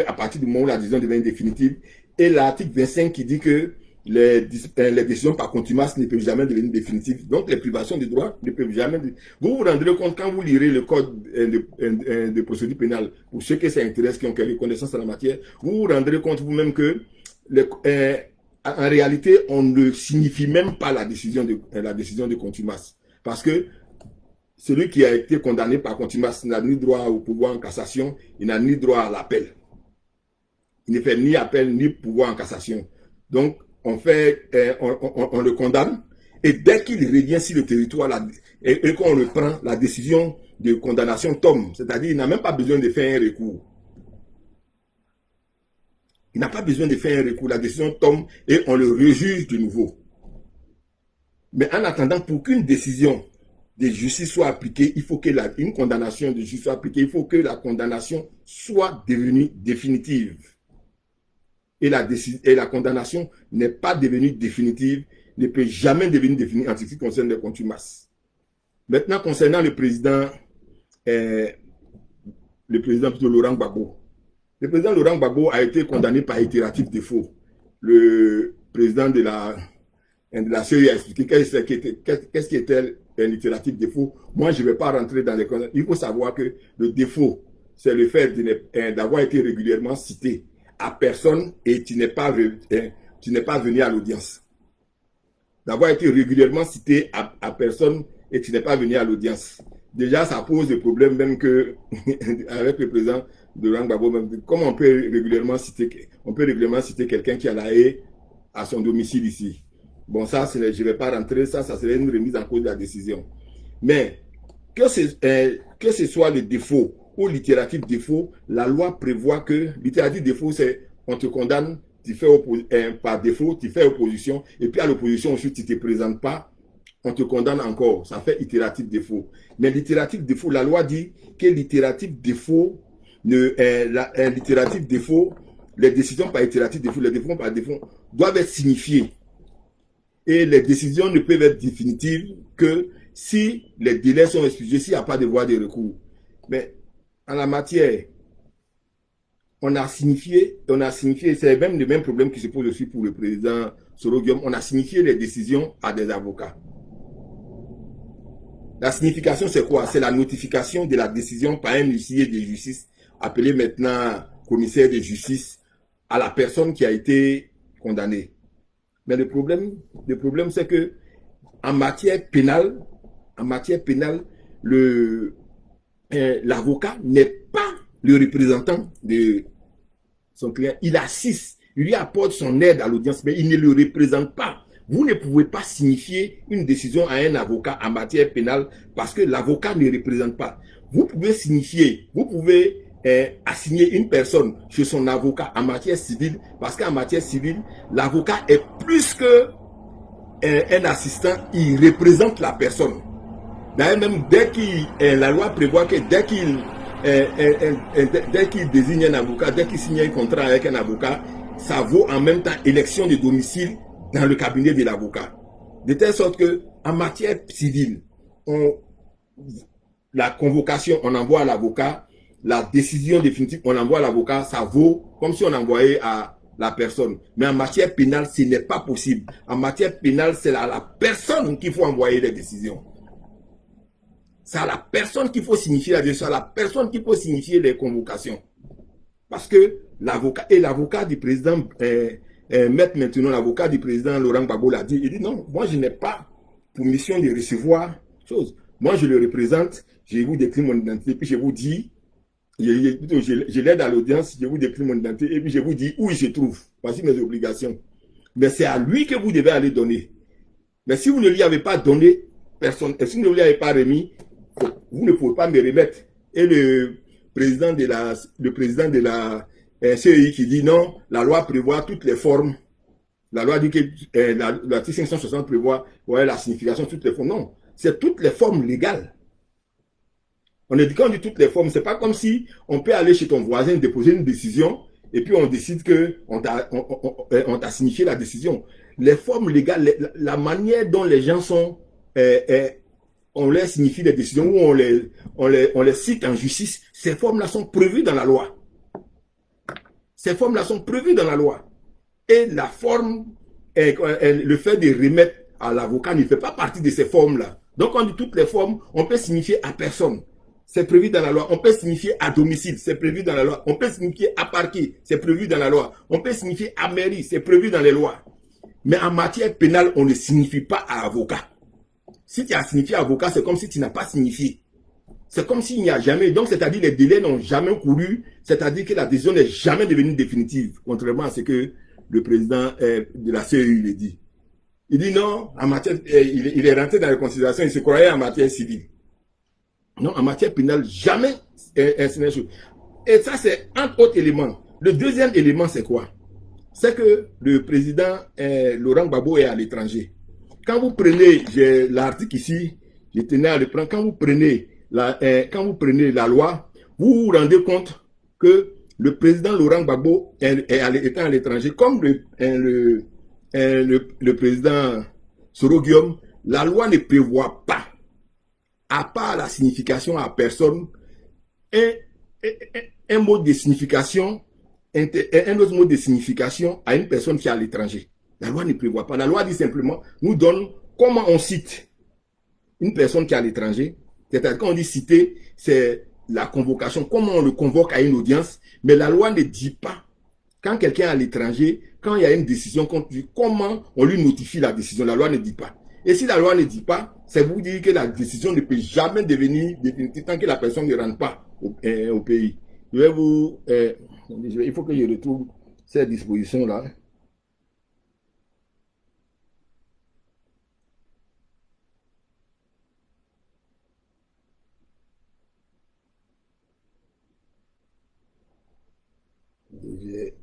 à partir du moment où la décision devient définitive. Et l'article 25 qui dit que les décisions par contumace ne peuvent jamais devenir définitives. Donc les privations de droits ne peuvent jamais... Vous vous rendrez compte quand vous lirez le code de procédure pénale, pour ceux qui s'intéressent, qui ont quelques connaissances en la matière, vous vous rendrez compte vous-même que en réalité, on ne signifie même pas la décision de contumace. Parce que celui qui a été condamné par contumace n'a ni droit au pouvoir en cassation, il n'a ni droit à l'appel. Il ne fait ni appel ni pouvoir en cassation. Donc, on le condamne, et dès qu'il revient sur le territoire et qu'on le prend, la décision de condamnation tombe. C'est-à-dire qu'il n'a même pas besoin de faire un recours. Il n'a pas besoin de faire un recours. La décision tombe et on le rejuge de nouveau. Mais en attendant, pour qu'une décision de justice soit appliquée, il faut que une condamnation de justice soit appliquée. Il faut que la condamnation soit devenue définitive. Et la condamnation n'est pas devenue définitive, ne peut jamais devenir définitive en ce qui concerne les contumaces. Maintenant, concernant le président plutôt Laurent Gbagbo. Le président Laurent Gbagbo a été condamné par itératif défaut. Le président de la CEI a expliqué qu'est-ce qui était un itératif défaut. Moi, je ne vais pas rentrer dans les conditions. Il faut savoir que le défaut, c'est le fait d'avoir été régulièrement cité à personne et tu n'es pas venu à l'audience. D'avoir été régulièrement cité à personne et tu n'es pas venu à l'audience. Déjà, ça pose des problèmes même que avec le président de Laurent Gbagbo. Comment on peut régulièrement citer quelqu'un qui a la haie à son domicile ici. Bon, ça, je ne vais pas rentrer, ça serait une remise en cause de la décision. Mais que ce soit le défaut ou l'itératif défaut, la loi prévoit que l'itératif défaut, c'est on te condamne, tu fais par défaut, tu fais opposition, et puis à l'opposition ensuite tu ne te présentes pas, on te condamne encore. Ça fait itératif défaut. Mais l'itératif défaut, la loi dit que l'itératif défaut, les décisions par itératif défaut, les défauts par défaut doivent être signifiées. Et les décisions ne peuvent être définitives que si les délais sont excusés, s'il n'y a pas de voie de recours. Mais en la matière, on a signifié, c'est même le même problème qui se pose aussi pour le président Soro-Guillaume, on a signifié les décisions à des avocats. La signification, c'est quoi? C'est la notification de la décision par un huissier de justice, appelé maintenant commissaire de justice, à la personne qui a été condamnée. Mais le problème c'est que en matière pénale, l'avocat n'est pas le représentant de son client. Il assiste, il lui apporte son aide à l'audience, mais il ne le représente pas. Vous ne pouvez pas signifier une décision à un avocat en matière pénale parce que l'avocat ne représente pas. Vous pouvez signifier, vous pouvez assigner une personne chez son avocat en matière civile parce qu'en matière civile, l'avocat est plus que un assistant, il représente la personne. D'ailleurs, même la loi prévoit que dès qu'il désigne un avocat, dès qu'il signe un contrat avec un avocat, ça vaut en même temps élection de domicile dans le cabinet de l'avocat. De telle sorte que en matière civile, la convocation, on envoie à l'avocat, la décision définitive, on envoie à l'avocat, ça vaut comme si on envoyait à la personne. Mais en matière pénale, ce n'est pas possible. En matière pénale, c'est à la personne qu'il faut envoyer les décisions. c'est à la personne qu'il faut signifier la décision, c'est à la personne qu'il faut signifier les convocations. Parce que l'avocat du président, Maître maintenant, l'avocat du président Laurent Gbagbo l'a dit, il dit non, moi je n'ai pas pour mission de recevoir chose. Moi je le représente, je vous décris mon identité, puis je vous dis, je l'aide à l'audience, je vous décris mon identité, et puis je vous dis où il se trouve. Voici mes obligations. Mais c'est à lui que vous devez aller donner. Mais si vous ne lui avez pas donné, personne, et si vous ne lui avez pas remis, vous ne pouvez pas me remettre. Et le président de la CEI qui dit non, la loi prévoit toutes les formes. La loi dit que l'article 560 prévoit la signification de toutes les formes. Non, c'est toutes les formes légales. On est dit quand on dit toutes les formes, c'est pas comme si on peut aller chez ton voisin déposer une décision et puis on décide que on t'a signifié la décision. Les formes légales, la manière dont les gens sont, on leur signifie les décisions ou on les cite en justice, ces formes-là sont prévues dans la loi. Ces formes-là sont prévues dans la loi. Et la forme, le fait de remettre à l'avocat ne fait pas partie de ces formes-là. Donc, on dit toutes les formes, on peut signifier à personne. C'est prévu dans la loi. On peut signifier à domicile, c'est prévu dans la loi. On peut signifier à parquet, c'est prévu dans la loi. On peut signifier à mairie, c'est prévu dans les lois. Mais en matière pénale, on ne signifie pas à avocat. Si tu as signifié avocat, c'est comme si tu n'as pas signifié. C'est comme s'il n'y a jamais. Donc, c'est-à-dire les délais n'ont jamais couru. C'est-à-dire que la décision n'est jamais devenue définitive. Contrairement à ce que le président de la CEI le dit. Il dit non, en matière, il est rentré dans les considérations, il se croyait en matière civile. Non, en matière pénale, jamais c'est une chose. Et ça, c'est un autre élément. Le deuxième élément, c'est quoi? C'est que le président Laurent Gbagbo est à l'étranger. Quand vous prenez, j'ai l'article ici, je tenais à le prendre, quand vous prenez la loi, vous vous rendez compte que le président Laurent Gbagbo est à l'étranger, comme le président Soro Guillaume, la loi ne prévoit pas, à part la signification à personne, un mot de signification, un autre mot de signification à une personne qui est à l'étranger. La loi ne prévoit pas. La loi dit simplement, nous donne comment on cite une personne qui est à l'étranger. C'est-à-dire quand on dit citer, c'est la convocation, comment on le convoque à une audience. Mais la loi ne dit pas, quand quelqu'un est à l'étranger, quand il y a une décision, comment on lui notifie la décision. La loi ne dit pas. Et si la loi ne dit pas, c'est vous dire que la décision ne peut jamais devenir définitive tant que la personne ne rentre pas au pays. Je vais vous... il faut que je retrouve ces dispositions-là.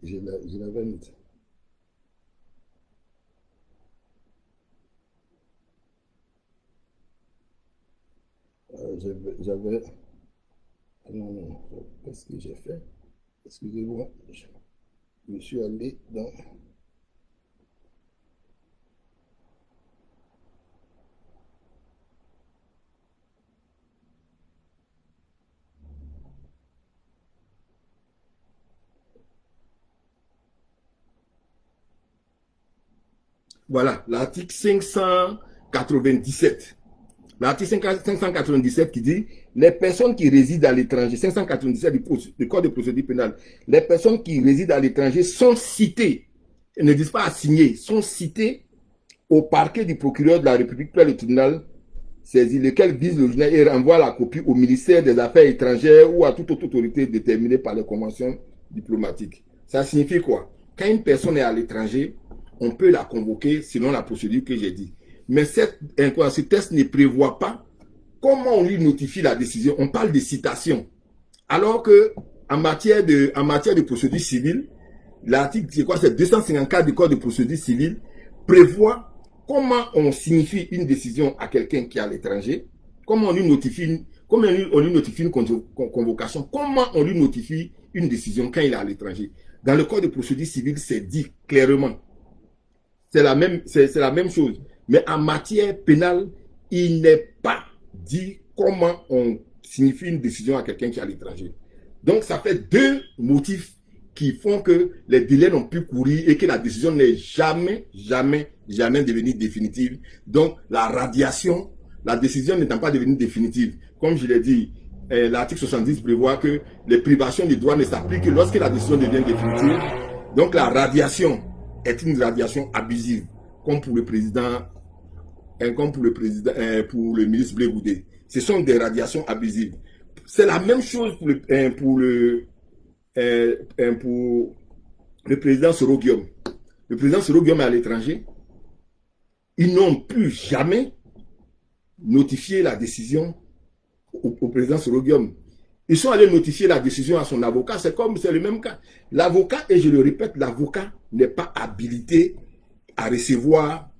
Je l'avais noté. J'avais... Non, qu'est-ce que j'ai fait? Excusez-moi, je suis allé dans... Voilà, l'article 597. L'article 597 qui dit les personnes qui résident à l'étranger, 597 du Code de procédure pénale, les personnes qui résident à l'étranger sont citées, ne disent pas assignées, sont citées au parquet du procureur de la République par le tribunal saisi, lequel vise l'original et renvoie la copie au ministère des Affaires étrangères ou à toute autre autorité déterminée par les conventions diplomatiques. Ça signifie quoi? Quand une personne est à l'étranger, on peut la convoquer selon la procédure que j'ai dit. Mais ce texte ne prévoit pas comment on lui notifie la décision. On parle de citation. Alors que en matière de procédure civile, l'article, c'est quoi? C'est 254 du Code de procédure civile prévoit comment on signifie une décision à quelqu'un qui est à l'étranger, comment on lui notifie une convocation, comment on lui notifie une décision quand il est à l'étranger. Dans le Code de procédure civile, c'est dit clairement. C'est la même chose. Mais en matière pénale, il n'est pas dit comment on signifie une décision à quelqu'un qui est à l'étranger. Donc, ça fait deux motifs qui font que les délais n'ont plus couru et que la décision n'est jamais devenue définitive. Donc, la radiation la décision n'étant pas devenue définitive, comme je l'ai dit, l'article 70 prévoit que les privations des droits ne s'appliquent que lorsque la décision devient définitive. Donc la radiation est une radiation abusive, comme pour le président, pour le ministre Blé Goudé. Ce sont des radiations abusives. C'est la même chose pour le président Soro Guillaume. Le président Soro Guillaume est à l'étranger. Ils n'ont pu jamais notifier la décision au président Soro Guillaume. Ils sont allés notifier la décision à son avocat. C'est le même cas. L'avocat, et je le répète, l'avocat n'est pas habilité à recevoir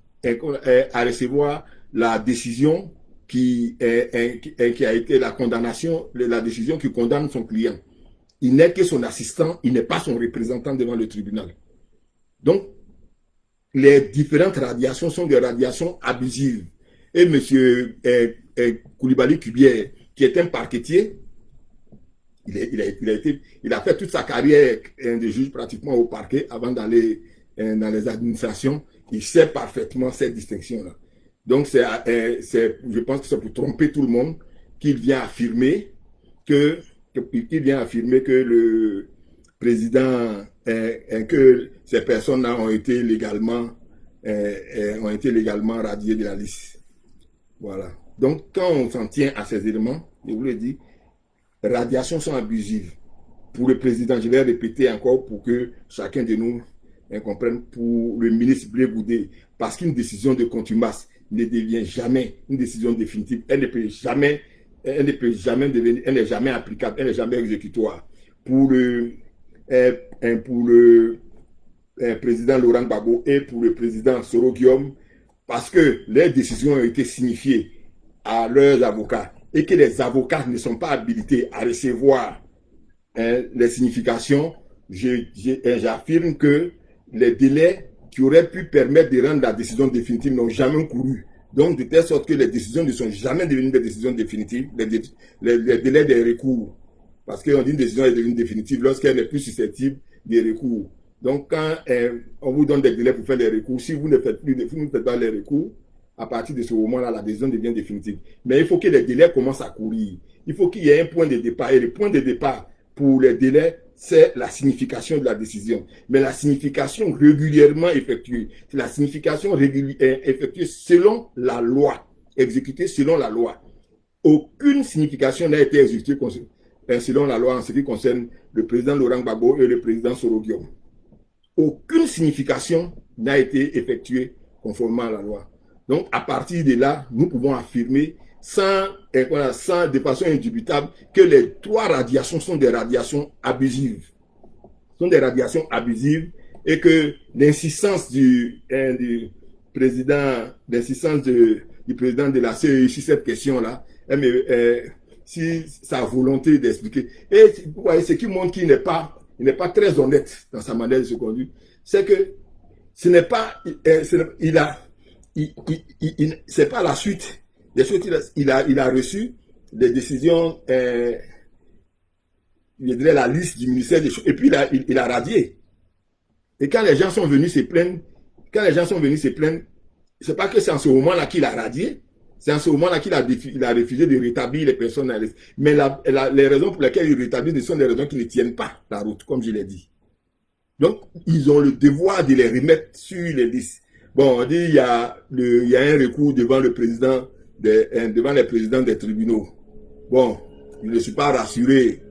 la décision qui a été la condamnation, la décision qui condamne son client. Il n'est que son assistant, il n'est pas son représentant devant le tribunal. Donc, les différentes radiations sont des radiations abusives. Et M. Koulibaly Kubier, qui est un parquetier, il a fait toute sa carrière de juge pratiquement au parquet avant d'aller dans les administrations. Il sait parfaitement cette distinction-là. Donc, je pense que c'est pour tromper tout le monde qu'il vient affirmer que le président, que ces personnes-là ont été légalement radiées de la liste. Voilà. Donc, quand on s'en tient à ces éléments, je vous l'ai dit, les radiations sont abusives. Pour le président, je vais répéter encore pour que chacun de nous comprenne, pour le ministre Blé Goudé, parce qu'une décision de contumace ne devient jamais une décision définitive. Elle ne peut jamais devenir, elle n'est jamais applicable, elle n'est jamais exécutoire. Pour le président Laurent Gbagbo et pour le président Soro Guillaume, parce que les décisions ont été signifiées à leurs avocats et que les avocats ne sont pas habilités à recevoir les significations, j'affirme que les délais qui auraient pu permettre de rendre la décision définitive n'ont jamais couru. Donc, de telle sorte que les décisions ne sont jamais devenues des décisions définitives, les délais des recours. Parce qu'on dit une décision est devenue définitive lorsqu'elle n'est plus susceptible des recours. Donc, quand on vous donne des délais pour faire les recours, si vous ne faites pas les recours, à partir de ce moment-là, la décision devient définitive. Mais il faut que les délais commencent à courir. Il faut qu'il y ait un point de départ. Et le point de départ pour les délais, c'est la signification de la décision. Mais la signification régulièrement effectuée, c'est la signification effectuée selon la loi, exécutée selon la loi. Aucune signification n'a été exécutée selon la loi en ce qui concerne le président Laurent Gbagbo et le président Soro Guillaume. Aucune signification n'a été effectuée conformément à la loi. Donc, à partir de là, nous pouvons affirmer de façon indubitable que les trois radiations sont des radiations abusives. Sont des radiations abusives et que l'insistance du président de la CEI sur cette question-là, si sa volonté d'expliquer. Et vous voyez, ce qui montre qu'il n'est pas très honnête dans sa manière de se conduire, c'est que ce n'est pas, c'est pas la suite des choses. Il a reçu des décisions, je dirais la liste du ministère des choses, et puis il a radié. Et quand les gens sont venus se plaindre, c'est pas que c'est en ce moment-là qu'il a radié, c'est en ce moment-là qu'il a refusé de rétablir les personnes à liste. Mais les raisons pour lesquelles il rétablit sont des raisons qui ne tiennent pas la route, comme je l'ai dit. Donc, ils ont le devoir de les remettre sur les listes. Bon, on dit il y a un recours devant le président devant les présidents des tribunaux. Bon, je ne suis pas rassuré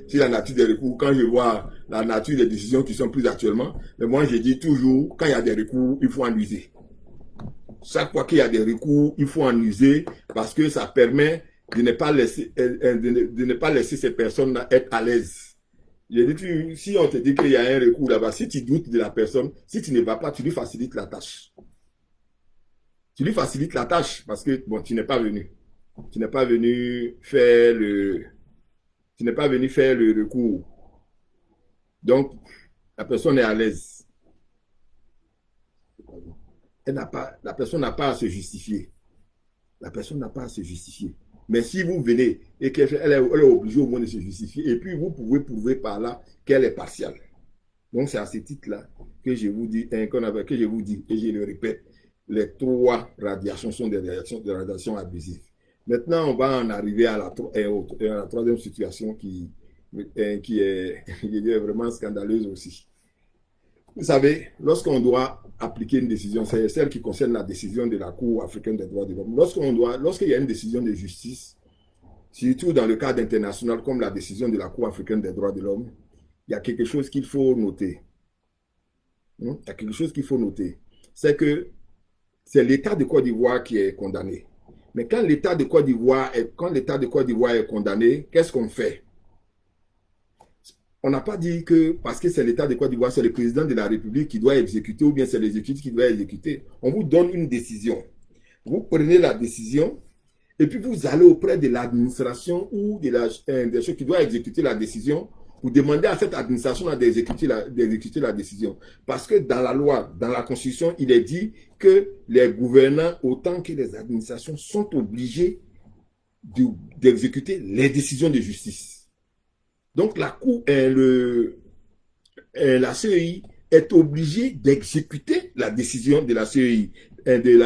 sur la nature des recours quand je vois la nature des décisions qui sont prises actuellement. Mais moi, je dis toujours, quand il y a des recours, il faut en user. Chaque fois qu'il y a des recours, il faut en user parce que ça permet de ne pas laisser ces personnes-là être à l'aise. Si on te dit qu'il y a un recours là-bas, si tu doutes de la personne, si tu ne vas pas, tu lui facilites la tâche. Tu lui facilites la tâche parce que, bon, tu n'es pas venu. Tu n'es pas venu faire le recours. Donc, la personne est à l'aise. La personne n'a pas à se justifier. La personne n'a pas à se justifier. Mais si vous venez et qu'elle est obligée au moins de se justifier, et puis vous pouvez prouver par là qu'elle est partiale. Donc c'est à ce titre-là que je vous dis, et je le répète, les 3 radiations sont des radiations abusives. Maintenant, on va en arriver à la 3e situation qui est vraiment scandaleuse aussi. Vous savez, lorsqu'on doit appliquer une décision, c'est celle qui concerne la décision de la Cour africaine des droits de l'homme. Lorsqu'il y a une décision de justice, surtout dans le cadre international comme la décision de la Cour africaine des droits de l'homme, il y a quelque chose qu'il faut noter. Il y a quelque chose qu'il faut noter. C'est que c'est l'État de Côte d'Ivoire qui est condamné. Mais quand l'État de Côte d'Ivoire est condamné, qu'est-ce qu'on fait? On n'a pas dit que parce que c'est l'État de Côte d'Ivoire, c'est le président de la République qui doit exécuter ou bien c'est l'exécutif qui doit exécuter. On vous donne une décision. Vous prenez la décision et puis vous allez auprès de l'administration ou des choses qui doivent exécuter la décision. Vous demandez à cette administration d'exécuter la décision. Parce que dans la loi, dans la Constitution, il est dit que les gouvernants, autant que les administrations, sont obligés d'exécuter les décisions de justice. Donc la Cour, la CEI est obligée d'exécuter la décision de la CEI, de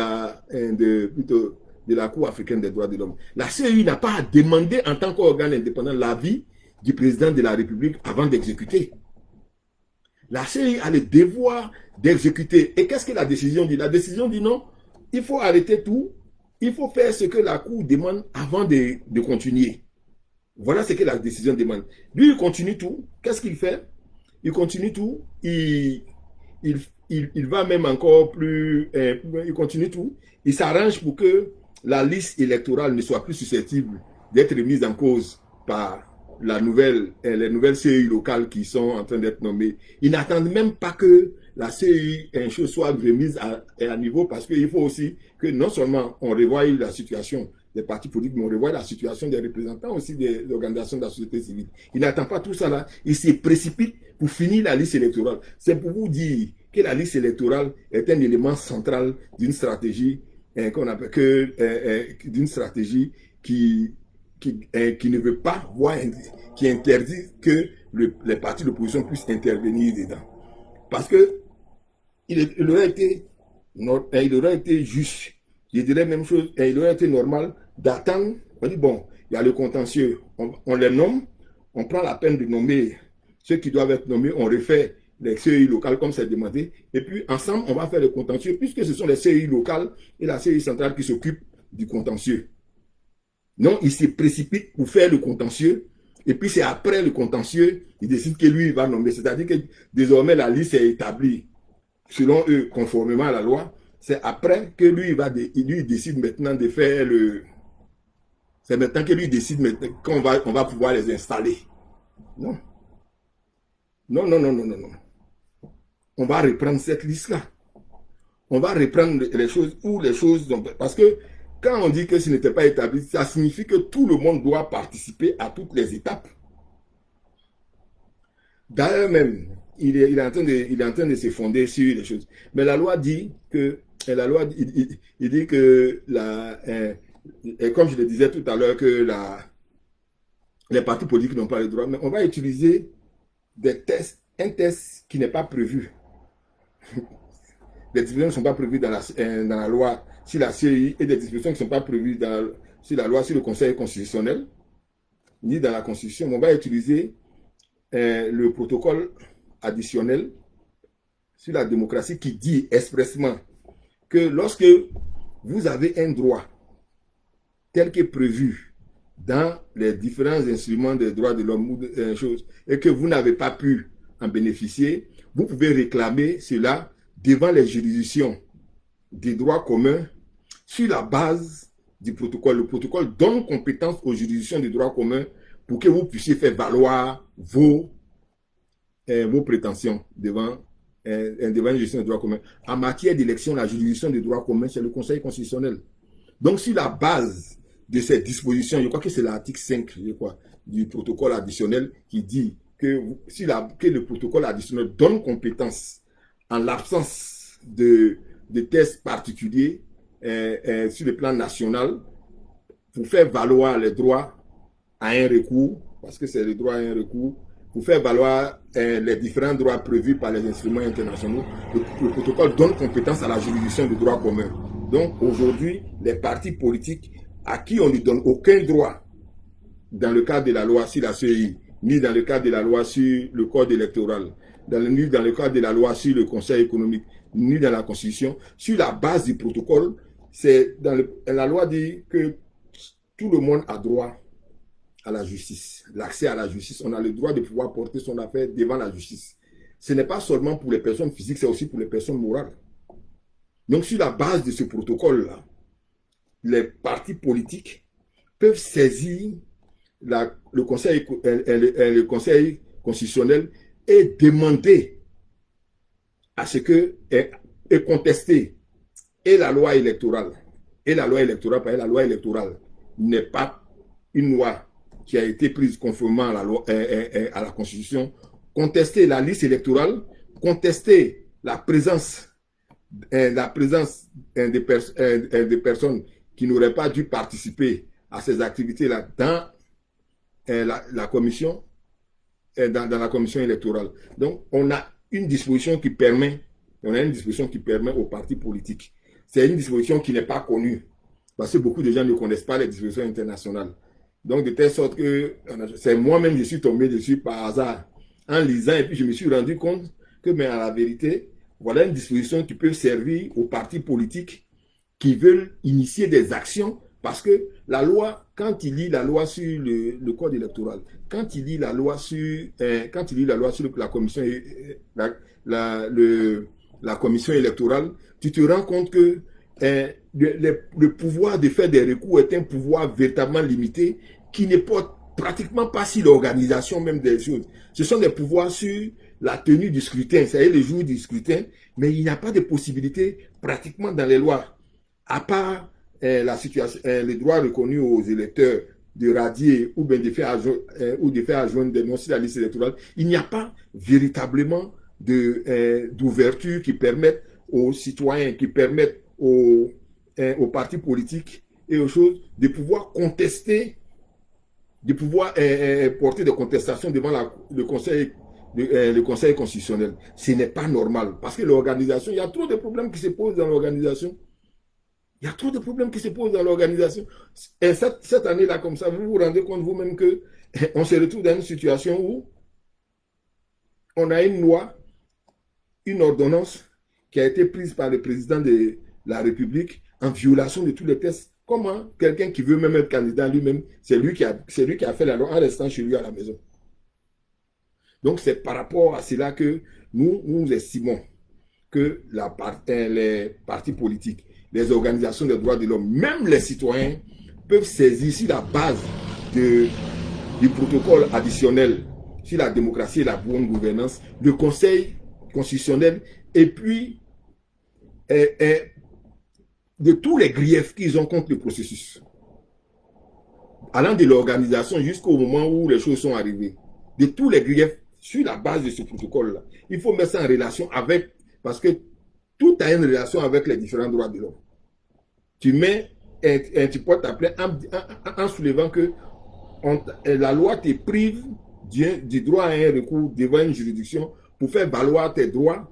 la Cour africaine des droits de l'homme. La CEI n'a pas à demander en tant qu'organe indépendant l'avis du président de la République avant d'exécuter. La CEI a le devoir d'exécuter. Et qu'est-ce que la décision dit? La décision dit non, il faut arrêter tout, il faut faire ce que la Cour demande avant de continuer. Voilà ce que la décision demande. Lui, il continue tout. Qu'est-ce qu'il fait? Il continue tout. Il va même encore plus... il continue tout. Il s'arrange pour que la liste électorale ne soit plus susceptible d'être mise en cause par les nouvelles CEI locales qui sont en train d'être nommées. Ils n'attendent même pas que la CEI soit remise à niveau parce qu'il faut aussi que non seulement on revoie la situation des partis politiques, mais on revoit la situation des représentants aussi des organisations de la société civile. Il n'attend pas tout ça là. Il se précipite pour finir la liste électorale. C'est pour vous dire que la liste électorale est un élément central d'une stratégie qu'on appelle d'une stratégie qui ne veut pas voir, qui interdit que les partis d'opposition puissent intervenir dedans. Parce que il aurait été juste, je dirais même chose, il aurait été normal d'attendre, on dit bon, il y a le contentieux, on les nomme, on prend la peine de nommer ceux qui doivent être nommés, on refait les CEI locales comme c'est demandé, et puis ensemble on va faire le contentieux, puisque ce sont les CEI locales et la CEI centrale qui s'occupent du contentieux. Non, il se précipite pour faire le contentieux, et puis c'est après le contentieux, il décide que lui, il va nommer. C'est-à-dire que désormais, la liste est établie, selon eux, conformément à la loi. C'est après que lui, il décide maintenant de faire le... C'est maintenant que lui décide qu'on va pouvoir les installer. Non. Non, non, non, non, non, non. On va reprendre cette liste-là. On va reprendre les choses où les choses... Parce que quand on dit que ce n'était pas établi, ça signifie que tout le monde doit participer à toutes les étapes. D'ailleurs même, il est en train de se fonder sur les choses. Mais la loi dit que, il dit que, et comme je le disais tout à l'heure, que les partis politiques n'ont pas le droit, mais on va utiliser un test qui n'est pas prévu. Des dispositions ne sont pas prévues dans la loi sur la CEI et des dispositions qui ne sont pas prévues sur la loi sur le Conseil constitutionnel, ni dans la Constitution. On va utiliser le protocole additionnel sur la démocratie qui dit expressément que lorsque vous avez un droit tel que prévu dans les différents instruments des droits de l'homme ou choses et que vous n'avez pas pu en bénéficier, vous pouvez réclamer cela devant les juridictions des droits communs sur la base du protocole. Le protocole donne compétence aux juridictions des droits communs pour que vous puissiez faire valoir vos prétentions devant une juridiction des droits communs. En matière d'élection, la juridiction des droits communs, c'est le Conseil constitutionnel. Donc, sur la base de ces dispositions, je crois que c'est l'article 5 du protocole additionnel qui dit que le protocole additionnel donne compétence en l'absence de tests particuliers sur le plan national pour faire valoir les droits à un recours, parce que c'est le droit à un recours pour faire valoir les différents droits prévus par les instruments internationaux. Le protocole donne compétence à la juridiction du droit commun. Donc aujourd'hui, les partis politiques à qui on ne donne aucun droit dans le cadre de la loi sur la CEI, ni dans le cadre de la loi sur le code électoral, ni dans le cadre de la loi sur le conseil économique, ni dans la Constitution, sur la base du protocole, la loi dit que tout le monde a droit à la justice, l'accès à la justice. On a le droit de pouvoir porter son affaire devant la justice. Ce n'est pas seulement pour les personnes physiques, c'est aussi pour les personnes morales. Donc, sur la base de ce protocole-là, les partis politiques peuvent saisir le conseil constitutionnel et demander à ce que et contester et la loi électorale. Et la loi électorale, parce que la loi électorale n'est pas une loi qui a été prise conformément à la Constitution. Contester la liste électorale, contester la présence des personnes qui n'auraient pas dû participer à ces activités-là dans la commission, dans la commission électorale. Donc, on a une disposition qui permet aux partis politiques. C'est une disposition qui n'est pas connue, parce que beaucoup de gens ne connaissent pas les dispositions internationales. Donc, de telle sorte que c'est moi-même, je suis tombé dessus par hasard en lisant, et puis je me suis rendu compte que, mais à la vérité, voilà une disposition qui peut servir aux partis politiques qui veulent initier des actions, parce que la loi, quand il lit la loi sur le code électoral, quand il lit la loi sur, la commission, la commission électorale, tu te rends compte que le pouvoir de faire des recours est un pouvoir véritablement limité qui ne porte pratiquement pas sur l'organisation même des choses. Ce sont des pouvoirs sur la tenue du scrutin, c'est-à-dire le jour du scrutin, mais il n'y a pas de possibilité pratiquement dans les lois, à part les droits reconnus aux électeurs de radier ou bien de faire adjoindre des noms sur la liste électorale. Il n'y a pas véritablement d'ouverture qui permettent aux citoyens, qui permettent aux partis politiques et aux choses de pouvoir contester, de pouvoir porter des contestations devant le conseil constitutionnel. Ce n'est pas normal, parce que l'organisation, il y a trop de problèmes qui se posent dans l'organisation. Il y a trop de problèmes qui se posent dans l'organisation. Et cette année-là, comme ça, vous vous rendez compte vous-même qu'on se retrouve dans une situation où on a une loi, une ordonnance qui a été prise par le président de la République en violation de tous les textes. Comment quelqu'un qui veut même être candidat lui-même, c'est lui qui a fait la loi en restant chez lui à la maison. Donc c'est par rapport à cela que nous estimons que les partis politiques, les organisations des droits de l'homme, même les citoyens, peuvent saisir sur la base du protocole additionnel sur la démocratie et la bonne gouvernance, le Conseil constitutionnel, et puis de tous les griefs qu'ils ont contre le processus, allant de l'organisation jusqu'au moment où les choses sont arrivées, de tous les griefs sur la base de ce protocole-là. Il faut mettre ça en relation avec, parce que tout a une relation avec les différents droits de l'homme. Tu portes ta plainte en soulevant que la loi te prive du droit à un recours devant une juridiction pour faire valoir tes droits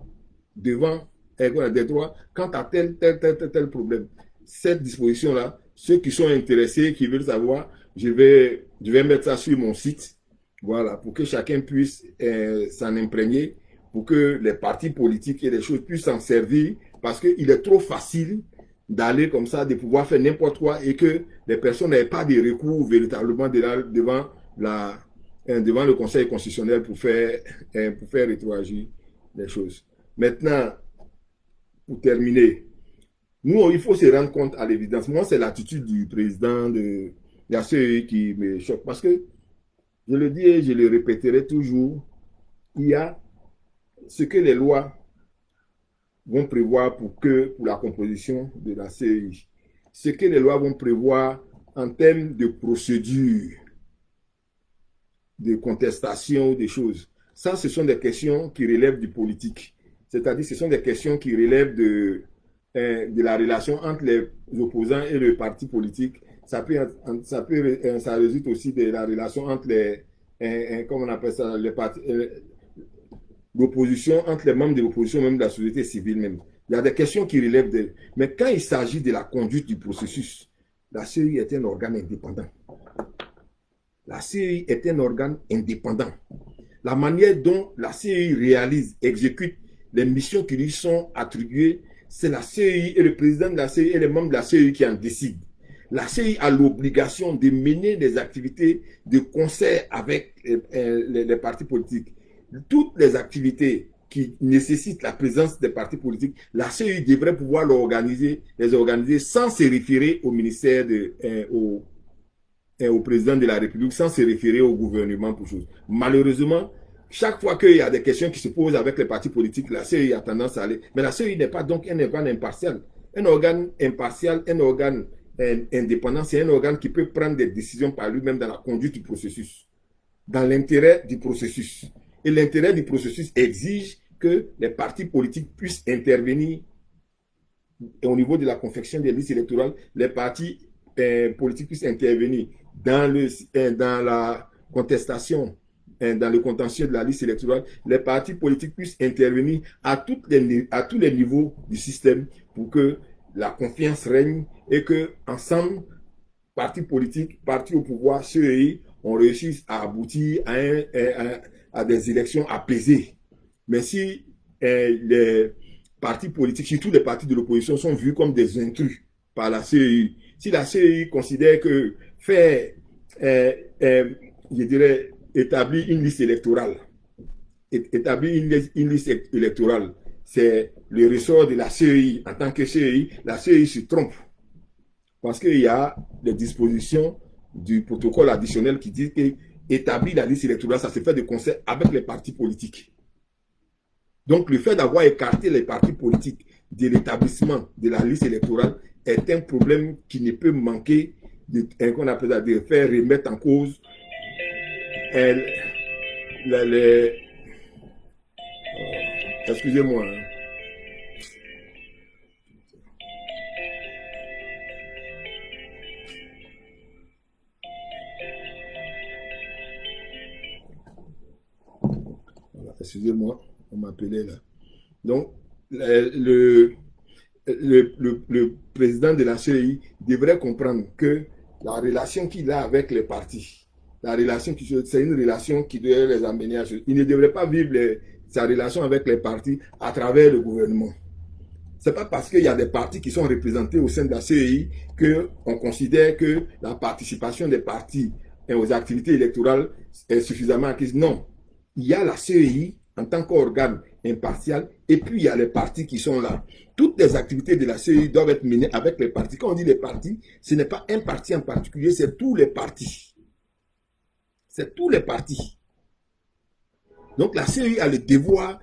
devant des droits quant à tel problème. Cette disposition-là, ceux qui sont intéressés, qui veulent savoir, je vais mettre ça sur mon site, voilà, pour que chacun puisse s'en imprégner, pour que les partis politiques et les choses puissent s'en servir, parce qu'il est trop facile d'aller comme ça, de pouvoir faire n'importe quoi et que les personnes n'aient pas de recours véritablement devant le Conseil constitutionnel pour faire rétroagir les choses. Maintenant, pour terminer, il faut se rendre compte à l'évidence. Moi, c'est l'attitude du président de la CEI qui me choque, parce que, je le dis et je le répéterai toujours, il y a ce que les lois vont prévoir pour la composition de la CEI, ce que les lois vont prévoir en termes de procédure, de contestation des choses. Ça, ce sont des questions qui relèvent du politique. C'est-à-dire, ce sont des questions qui relèvent de la relation entre les opposants et le parti politique. Ça résulte aussi de la relation entre comment on appelle ça, les partis, l'opposition, entre les membres de l'opposition, même de la société civile même. Il y a des questions qui relèvent d'elle. Mais quand il s'agit de la conduite du processus, la CEI est un organe indépendant. La CEI est un organe indépendant. La manière dont la CEI réalise, exécute les missions qui lui sont attribuées, c'est la CEI et le président de la CEI et les membres de la CEI qui en décident. La CEI a l'obligation de mener des activités de concert avec les partis politiques. Toutes les activités qui nécessitent la présence des partis politiques, la CEI devrait pouvoir les organiser sans se référer au ministère, au président de la République, sans se référer au gouvernement pour chose. Malheureusement, chaque fois qu'il y a des questions qui se posent avec les partis politiques, la CEI a tendance à aller. Mais la CEI n'est pas donc un organe impartial. Un organe impartial, un organe indépendant, c'est un organe qui peut prendre des décisions par lui-même dans la conduite du processus, dans l'intérêt du processus. Et l'intérêt du processus exige que les partis politiques puissent intervenir au niveau de la confection des listes électorales, les partis politiques puissent intervenir dans la contestation, dans le contentieux de la liste électorale, les partis politiques puissent intervenir à tous les niveaux du système pour que la confiance règne et que ensemble, partis politiques, partis au pouvoir, CEI, on réussisse à aboutir à des élections apaisées. Mais si les partis politiques, surtout les partis de l'opposition, sont vus comme des intrus par la CEI, si la CEI considère que faire, je dirais, établir une liste électorale, c'est le ressort de la CEI. En tant que CEI, la CEI se trompe. Parce qu'il y a des dispositions du protocole additionnel qui disent qu'établir la liste électorale, ça se fait de concert avec les partis politiques. Donc, le fait d'avoir écarté les partis politiques de l'établissement de la liste électorale est un problème qui ne peut manquer qu'on appelle de faire remettre en cause excusez-moi. Excusez-moi, on m'appelait là. Donc, le président de la CEI devrait comprendre que la relation qu'il a avec les partis, c'est une relation qui doit les amener à... Il ne devrait pas vivre sa relation avec les partis à travers le gouvernement. Ce n'est pas parce qu'il y a des partis qui sont représentés au sein de la CEI qu'on considère que la participation des partis aux activités électorales est suffisamment acquise. Non. Il y a la CEI en tant qu'organe impartial et puis il y a les partis qui sont là. Toutes les activités de la CEI doivent être menées avec les partis. Quand on dit les partis, ce n'est pas un parti en particulier, c'est tous les partis. C'est tous les partis. Donc la CEI a le devoir,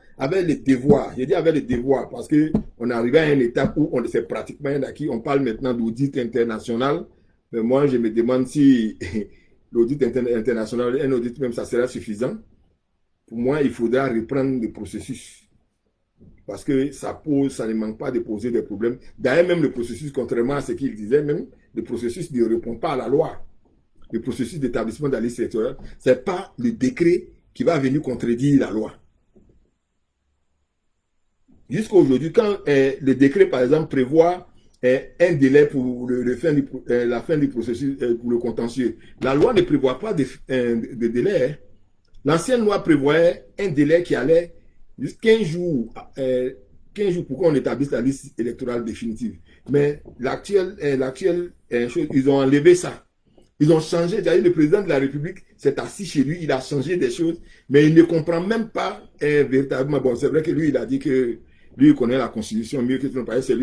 je dis avec le devoir, parce qu'on est arrivé à un étape où on le fait pratiquement un acquis. On parle maintenant d'audit international. Mais moi, je me demande si l'audit international, un audit même, ça sera suffisant. Pour moi, il faudra reprendre le processus. Parce que ça ne manque pas de poser des problèmes. D'ailleurs, même le processus, contrairement à ce qu'il disait, même, le processus ne répond pas à la loi. Le processus d'établissement de la liste électorale, ce n'est pas le décret qui va venir contredire la loi. Jusqu'à aujourd'hui, quand le décret, par exemple, prévoit un délai pour la fin du processus, pour le contentieux, la loi ne prévoit pas de délai. Hein. L'ancienne loi prévoyait un délai qui allait jusqu'à 15 jours pour qu'on établisse la liste électorale définitive. Mais l'actuelle chose, ils ont enlevé ça. Ils ont changé. D'ailleurs, le président de la République s'est assis chez lui, il a changé des choses, mais il ne comprend même pas véritablement. Bon, c'est vrai que lui, il a dit que lui, il connaît la Constitution mieux que tout le monde. C'est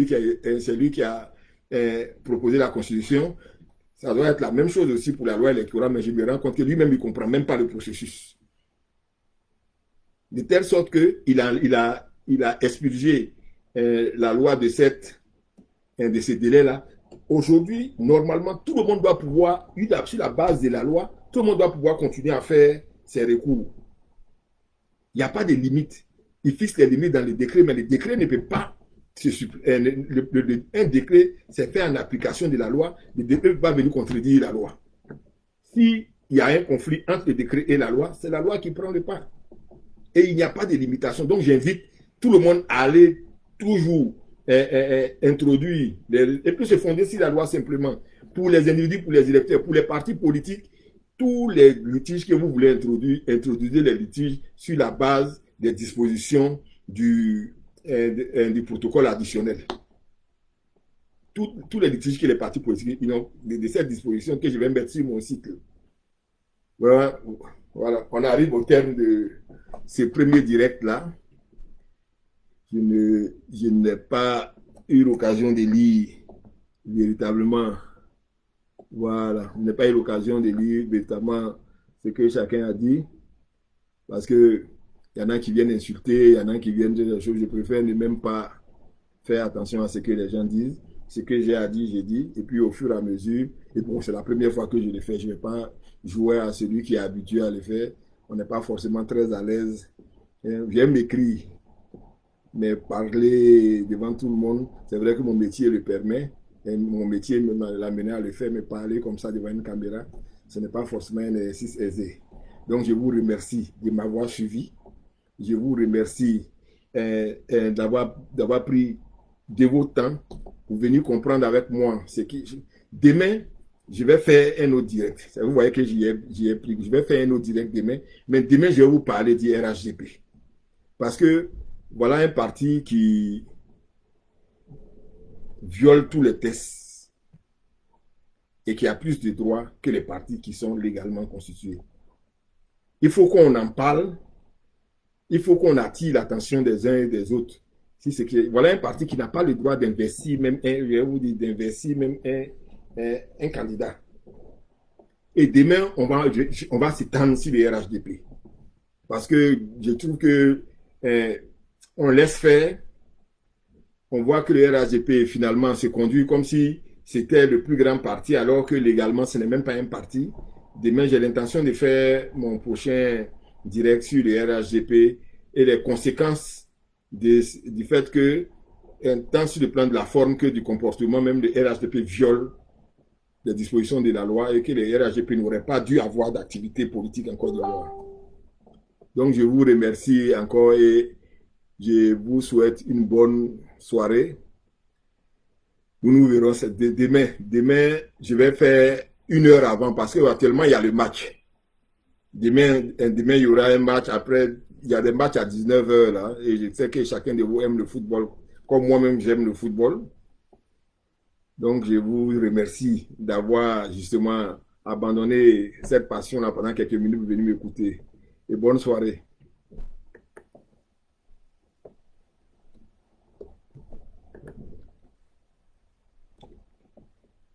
lui qui a proposé la Constitution. Ça doit être la même chose aussi pour la loi électorale, mais je me rends compte que lui-même, il ne comprend même pas le processus. De telle sorte qu'il a expurgé la loi de ces délais-là. Aujourd'hui, normalement, tout le monde doit pouvoir, sur la base de la loi, tout le monde doit pouvoir continuer à faire ses recours. Il n'y a pas de limite. Il fixe les limites dans le décret, mais le décret ne peut pas un décret, c'est fait en application de la loi. Le décret va venir contredire la loi. Si il y a un conflit entre le décret et la loi, c'est la loi qui prend le pas. Et il n'y a pas de limitation. Donc j'invite tout le monde à aller toujours introduire, et puis se fonder sur la loi simplement. Pour les individus, pour les électeurs, pour les partis politiques, tous les litiges que vous voulez introduire, introduisez les litiges sur la base des dispositions du protocole additionnel. Tous les litiges que les partis politiques ont de cette disposition que je vais mettre sur mon site. Voilà, on arrive au terme de ce premier direct-là. Je n'ai pas eu l'occasion de lire véritablement, voilà, je n'ai pas eu l'occasion de lire véritablement ce que chacun a dit, parce que il y en a qui viennent insulter, il y en a qui viennent dire des choses. Je préfère ne même pas faire attention à ce que les gens disent. Ce que j'ai à dire, j'ai dit. Et puis au fur et à mesure, et bon, c'est la première fois que je le fais. Je ne vais pas jouer à celui qui est habitué à le faire. On n'est pas forcément très à l'aise. J'aime écrire, mais parler devant tout le monde, c'est vrai que mon métier le permet. Et mon métier l'a mené à le faire, mais parler comme ça devant une caméra, ce n'est pas forcément un exercice aisé. Donc je vous remercie de m'avoir suivi. Je vous remercie d'avoir pris de votre temps pour venir comprendre avec moi ce qui. Demain, je vais faire un autre direct. Vous voyez que j'y ai pris. Je vais faire un autre direct demain. Mais demain, je vais vous parler du RHDP. Parce que voilà un parti qui viole tous les tests et qui a plus de droits que les partis qui sont légalement constitués. Il faut qu'on en parle. Il faut qu'on attire l'attention des uns et des autres. Voilà un parti qui n'a pas le droit d'investir même un candidat. Et demain, on va s'étendre sur le RHDP. Parce que je trouve que on laisse faire. On voit que le RHDP finalement se conduit comme si c'était le plus grand parti, alors que légalement, ce n'est même pas un parti. Demain, j'ai l'intention de faire mon prochain direct sur le RHDP et les conséquences du fait que, tant sur le plan de la forme que du comportement, même le RHDP viole les dispositions de la loi et que le RHDP n'aurait pas dû avoir d'activité politique en Côte d'Ivoire. Donc, je vous remercie encore et je vous souhaite une bonne soirée. Nous verrons demain. Demain, je vais faire 1 heure avant parce qu'actuellement, il y a le match. Demain, il y aura un match. Après, il y a des matchs à 19h là. Et je sais que chacun de vous aime le football. Comme moi-même, j'aime le football. Donc, je vous remercie d'avoir justement abandonné cette passion-là pendant quelques minutes pour venir m'écouter. Et bonne soirée.